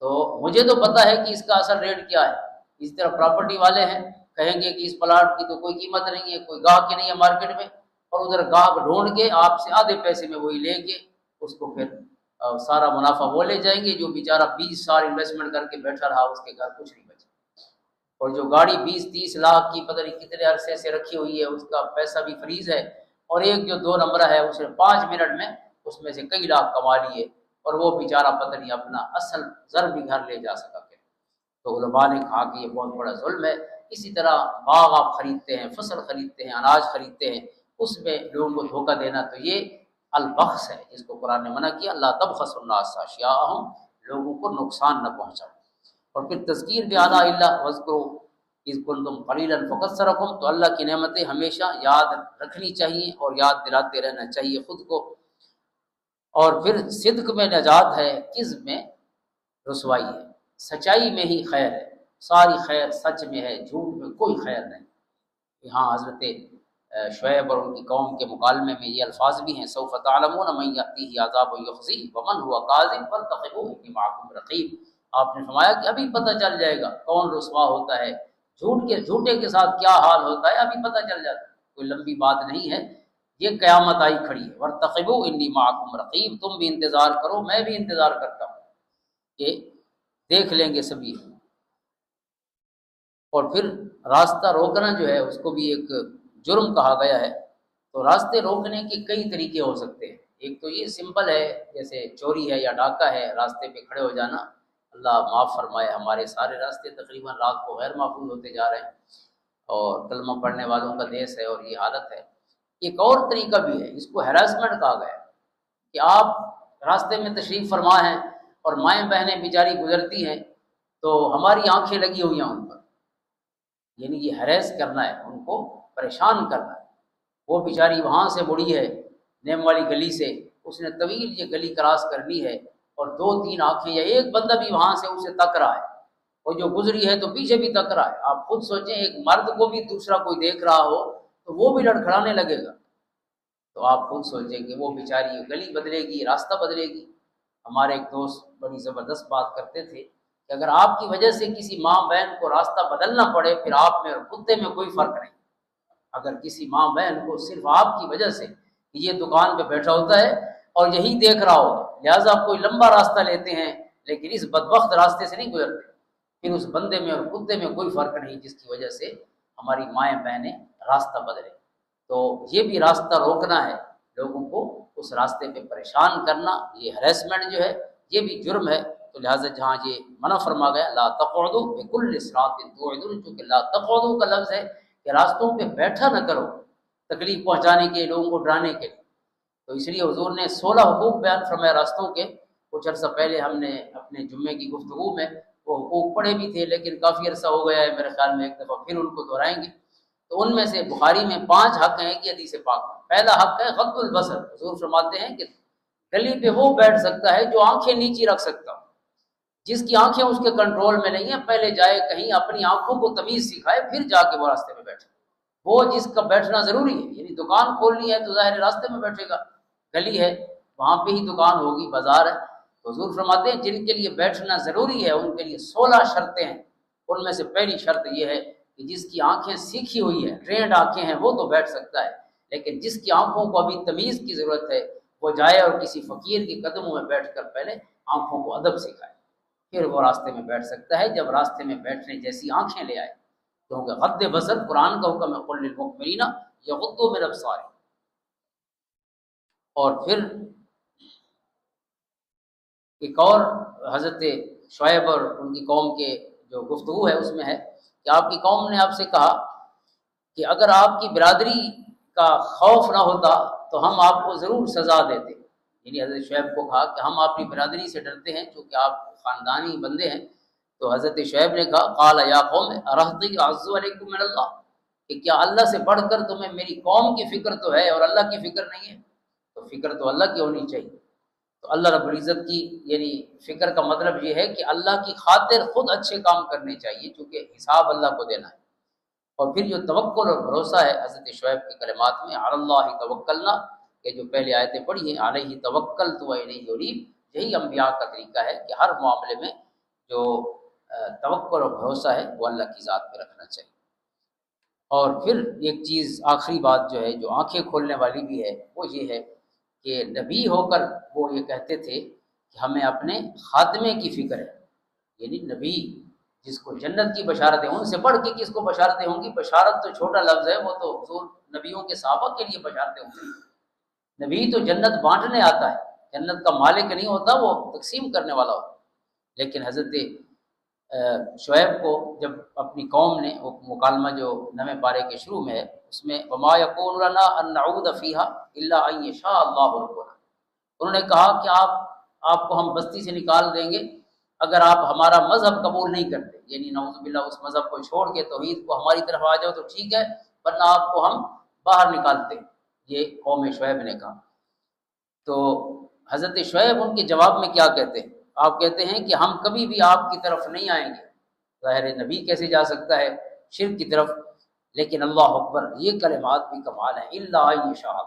Speaker 1: تو مجھے تو پتہ ہے کہ اس کا اصل ریٹ کیا ہے۔ اس طرح پراپرٹی والے ہیں، کہیں گے کہ اس پلاٹ کی تو کوئی قیمت نہیں ہے، کوئی گاہک نہیں ہے مارکیٹ میں، اور ادھر گاہک ڈھونڈ کے آپ سے آدھے پیسے میں وہی لے کے اس کو پھر سارا منافع وہ لے جائیں گے۔ جو بیچارہ 20 سال انویسٹمنٹ کر کے بیٹھا رہا، اس کے گھر کچھ نہیں بچا، اور جو گاڑی 20-30 لاکھ کی پتہ نہیں کتنے عرصے سے رکھی ہوئی ہے، اس کا پیسہ بھی فریز ہے، اور ایک جو 2 نمبر ہے اس نے 5 منٹ میں اس میں سے کئی لاکھ کما لیے، اور وہ بیچارہ پتہ نہیں اپنا اصل زر بھی گھر لے جا سکا کہ۔ تو علماء نے کہا کہ یہ بہت بڑا ظلم ہے۔ اسی طرح باغ آپ خریدتے ہیں، فصل خریدتے ہیں، اناج خریدتے ہیں، اس میں لوگوں کو دھوکہ دینا، تو یہ البخس ہے، جس کو قرآن نے منع کیا، لا تبخسوا الناس اشیاءہم، لوگوں کو نقصان نہ پہنچاؤ۔ اور پھر تذکیر بآلاء اللہ واذکروا اذ کنتم قلیلا فکثرکم، تو اللہ کی نعمتیں ہمیشہ یاد رکھنی چاہیے اور یاد دلاتے رہنا چاہیے خود کو۔ اور پھر صدق میں نجات ہے، کذب میں رسوائی ہے، سچائی میں ہی خیر ہے، ساری خیر سچ میں ہے، جھوٹ میں کوئی خیر نہیں۔ یہاں حضرت شعیب اور ان کی قوم کے مکالمے میں یہ الفاظ بھی ہیں، سوف تعلمون من یأتیہ عذاب یخزیہ ومن هو کاذب فارتقبوا انی معکم رقیب۔ آپ نے فرمایا کہ ابھی پتہ چل جائے گا کون رسوا ہوتا ہے، جھوٹے کے ساتھ کیا حال ہوتا ہے، ابھی پتہ چل جاتا ہے، کوئی لمبی بات نہیں ہے، یہ قیامت آئی کھڑی ہے۔ وارتقبوا انی معکم رقیب، تم بھی انتظار کرو، میں بھی انتظار کرتا ہوں، کہ دیکھ لیں گے سبھی۔ اور پھر راستہ روکنا جو ہے اس کو بھی ایک جرم کہا گیا ہے۔ تو راستے روکنے کے کئی طریقے ہو سکتے ہیں۔ ایک تو یہ سمپل ہے، جیسے چوری ہے یا ڈاکہ ہے، راستے پہ کھڑے ہو جانا، اللہ معاف فرمائے، ہمارے سارے راستے تقریباً رات کو غیر محفوظ ہوتے جا رہے ہیں، اور کلمہ پڑھنے والوں کا دیس ہے اور یہ حالت ہے۔ ایک اور طریقہ بھی ہے، اس کو ہیراسمنٹ کہا گیا ہے، کہ آپ راستے میں تشریف فرما ہیں اور مائیں بہنیں بیچاری گزرتی ہیں تو ہماری آنکھیں لگی ہوئی ہیں ان پر، یعنی یہ ہریس کرنا ہے، ان کو پریشان کرنا ہے۔ وہ بیچاری وہاں سے مڑی ہے نیم والی گلی سے، اس نے طویل یہ گلی کراس کرنی ہے، اور 2-3 آنکھیں یا ایک بندہ بھی وہاں سے اسے تک رہا ہے، اور جو گزری ہے تو پیچھے بھی تک رہا ہے۔ آپ خود سوچیں، ایک مرد کو بھی دوسرا کوئی دیکھ رہا ہو تو وہ بھی لڑکھڑانے لگے گا۔ تو آپ خود سوچیں کہ وہ بیچاری گلی بدلے گی، راستہ بدلے گی۔ ہمارے ایک دوست بڑی زبردست بات کرتے تھے کہ اگر آپ کی وجہ سے کسی ماں بہن کو راستہ بدلنا پڑے، پھر آپ میں اور کتے میں کوئی فرق نہیں۔ اگر کسی ماں بہن کو صرف آپ کی وجہ سے، یہ دکان پہ بیٹھا ہوتا ہے اور یہی دیکھ رہا ہوگا، لہٰذا آپ کوئی لمبا راستہ لیتے ہیں لیکن اس بدبخت راستے سے نہیں گزرتے، پھر اس بندے میں اور کتے میں کوئی فرق نہیں جس کی وجہ سے ہماری مائیں بہنیں راستہ بدلیں۔ تو یہ بھی راستہ روکنا ہے، لوگوں کو اس راستے پہ پریشان کرنا، یہ ہریسمنٹ جو ہے یہ بھی جرم ہے۔ تو لہٰذا جہاں یہ منع فرما گیا لا تقعدوا بكل صراط توعدون، چونکہ لا تقعدوا کا لفظ ہے کہ راستوں پہ بیٹھا نہ کرو تکلیف پہنچانے کے، لوگوں کو ڈرانے کے۔ تو اس لیے حضور نے 16 حقوق بیان فرمایا راستوں کے. کچھ عرصہ پہلے ہم نے اپنے جمعے کی گفتگو میں وہ حقوق پڑھے بھی تھے، لیکن کافی عرصہ ہو گیا ہے، میرے خیال میں ایک دفعہ پھر ان کو دہرائیں گے. تو ان میں سے بخاری میں 5 حق ہیں کہ حدیث پاک میں. پہلا حق ہے غض البصر. حضور فرماتے ہیں کہ گلی پہ وہ بیٹھ سکتا ہے جو آنکھیں نیچی رکھ سکتا ہو، جس کی آنکھیں اس کے کنٹرول میں نہیں ہیں. پہلے جائے کہیں اپنی آنکھوں کو تمیز سکھائے، پھر جا کے وہ راستے میں بیٹھے. وہ جس کا بیٹھنا ضروری ہے، یعنی دکان کھولنی ہے تو ظاہر راستے میں بیٹھے گا، گلی ہے وہاں پہ ہی دکان ہوگی، بازار ہے. تو حضور فرماتے ہیں جن کے لیے بیٹھنا ضروری ہے ان کے لیے 16 شرطیں ہیں. ان میں سے پہلی شرط یہ ہے کہ جس کی آنکھیں سیکھی ہوئی ہے، ٹرینڈ آنکھیں ہیں، وہ تو بیٹھ سکتا ہے. لیکن جس کی آنکھوں کو ابھی تمیز کی ضرورت ہے وہ جائے اور کسی فقیر کے قدموں میں بیٹھ کر پہلے آنکھوں کو ادب سکھائے، پھر وہ راستے میں بیٹھ سکتا ہے جب راستے میں بیٹھنے جیسی آنکھیں لے آئے. کیونکہ غض بصر قرآن کا حکم ہے، قل للمؤمنین یغضوا من ابصارہم. اور پھر ایک اور حضرت شعیب اور ان کی قوم کے جو گفتگو ہے اس میں ہے کہ آپ کی قوم نے آپ سے کہا کہ اگر آپ کی برادری کا خوف نہ ہوتا تو ہم آپ کو ضرور سزا دیتے. یعنی حضرت شعیب کو کہا کہ ہم اپنی برادری سے ڈرتے ہیں چونکہ آپ خاندانی بندے ہیں. تو حضرت شعیب نے کہا قال یا قوم ارہطی اعز علیکم من اللہ، کہ کیا اللہ سے بڑھ کر تمہیں میری قوم کی فکر تو ہے اور اللہ کی فکر نہیں ہے؟ تو فکر تو اللہ کی ہونی چاہیے. تو اللہ رب العزت کی یعنی فکر کا مطلب یہ ہے کہ اللہ کی خاطر خود اچھے کام کرنے چاہیے چونکہ حساب اللہ کو دینا ہے. اور پھر جو توکل اور بھروسہ ہے حضرت شعیب کے کلمات میں علی اللہ توکلنا، کہ جو پہلے آیتیں پڑھی ہیں علیہ توکلت و الیہ انیب، یہی انبیاء کا طریقہ ہے کہ ہر معاملے میں جو توکل اور بھروسہ ہے وہ اللہ کی ذات پہ رکھنا چاہیے. اور پھر ایک چیز آخری بات جو ہے جو آنکھیں کھولنے والی بھی ہے وہ یہ ہے کہ نبی ہو کر وہ یہ کہتے تھے کہ ہمیں اپنے خاتمے کی فکر ہے. یعنی نبی جس کو جنت کی بشارتیں، ان سے بڑھ کے کس کو بشارتیں ہوں گی؟ بشارت تو چھوٹا لفظ ہے، وہ تو حضور نبیوں کے صحابہ کے لیے بشارتیں ہوں گی. نبی تو جنت بانٹنے آتا ہے، جنت کا مالک نہیں ہوتا، وہ تقسیم کرنے والا ہوتا. لیکن حضرت شعیب کو جب اپنی قوم نے وہ مکالمہ جو 9 پارے کے شروع میں ہے اس میں وما یکون لنا ان نعود فیہا الا ان یشاء اللہ ربنا، انہوں نے کہا کہ آپ کو ہم بستی سے نکال دیں گے اگر آپ ہمارا مذہب قبول نہیں کرتے. یعنی نعوذ باللہ اس مذہب کو چھوڑ کے توحید کو ہماری طرف آ جاؤ تو ٹھیک ہے، ورنہ آپ کو ہم باہر نکالتے. یہ قوم شعیب نے کہا. تو حضرت شعیب ان کے جواب میں کیا کہتے ہیں؟ آپ کہتے ہیں کہ ہم کبھی بھی آپ کی طرف نہیں آئیں گے. ظاہر نبی کیسے جا سکتا ہے شرک کی طرف؟ لیکن اللہ اکبر، یہ کلمات بھی کمال ہیں. الا ان یشاء،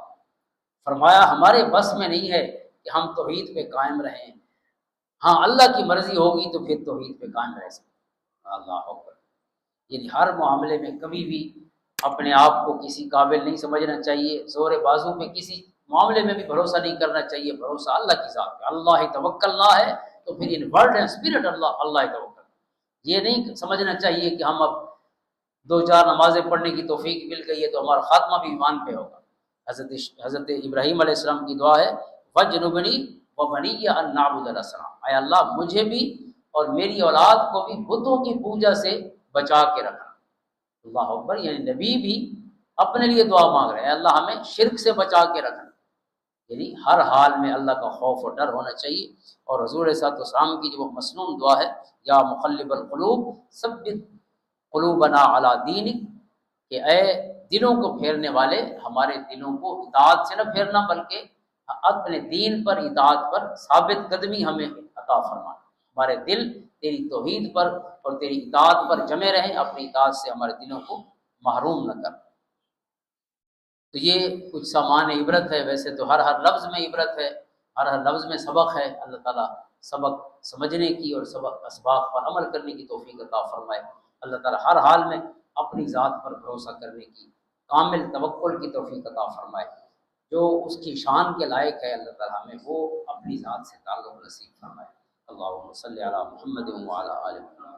Speaker 1: فرمایا ہمارے بس میں نہیں ہے کہ ہم توحید پہ قائم رہیں، ہاں اللہ کی مرضی ہوگی تو پھر توحید پہ قائم رہ سکتے. اللہ اکبر. یعنی ہر معاملے میں کبھی بھی اپنے آپ کو کسی قابل نہیں سمجھنا چاہیے، زور بازو پہ کسی معاملے میں بھی بھروسہ نہیں کرنا چاہیے. بھروسہ اللہ کی ذات پہ. اللہ توکلنا ہے تو پھر ان ورڈ اینڈ اسپرٹ اللہ توکل. یہ نہیں سمجھنا چاہیے کہ ہم اب 2-4 نمازیں پڑھنے کی توفیق مل گئی ہے تو ہمارا خاتمہ بھی ایمان پہ ہوگا. حضرت ابراہیم علیہ السلام کی دعا ہے وجنبنی وبنی ان نعبد الاصنام، اے اللہ مجھے بھی اور میری اولاد کو بھی بتوں کی پوجا سے بچا کے رکھنا. اللہ اکبر. یعنی نبی بھی اپنے لیے دعا مانگ رہے ہیں اللہ ہمیں شرک سے بچا کے رکھنا. یعنی ہر حال میں اللہ کا خوف اور ڈر ہونا چاہیے. اور حضور صلی اللہ علیہ وسلم کی جو وہ مسنون دعا ہے یا مقلب القلوب ثبت قلوبنا علی دینک، کہ اے دلوں کو پھیرنے والے ہمارے دلوں کو اطاعت سے نہ پھیرنا بلکہ اپنے دین پر اطاعت پر ثابت قدمی ہمیں عطا فرما. ہمارے دل تیری توحید پر اور تیری اطاعت پر جمے رہیں، اپنی اطاعت سے ہمارے دلوں کو محروم نہ کر. تو یہ کچھ سامان عبرت ہے. ویسے تو ہر لفظ میں عبرت ہے، ہر لفظ میں سبق ہے. اللہ تعالیٰ سبق سمجھنے کی اور سبق اسباق پر عمل کرنے کی توفیق عطا فرمائے. اللہ تعالیٰ ہر حال میں اپنی ذات پر بھروسہ کرنے کی کامل توکل کی توفیق عطا فرمائے. جو اس کی شان کے لائق ہے اللہ تعالیٰ ہمیں وہ اپنی ذات سے تعلق نصیب فرمائے. اللہم صلی علی محمد وعلی آل محمد.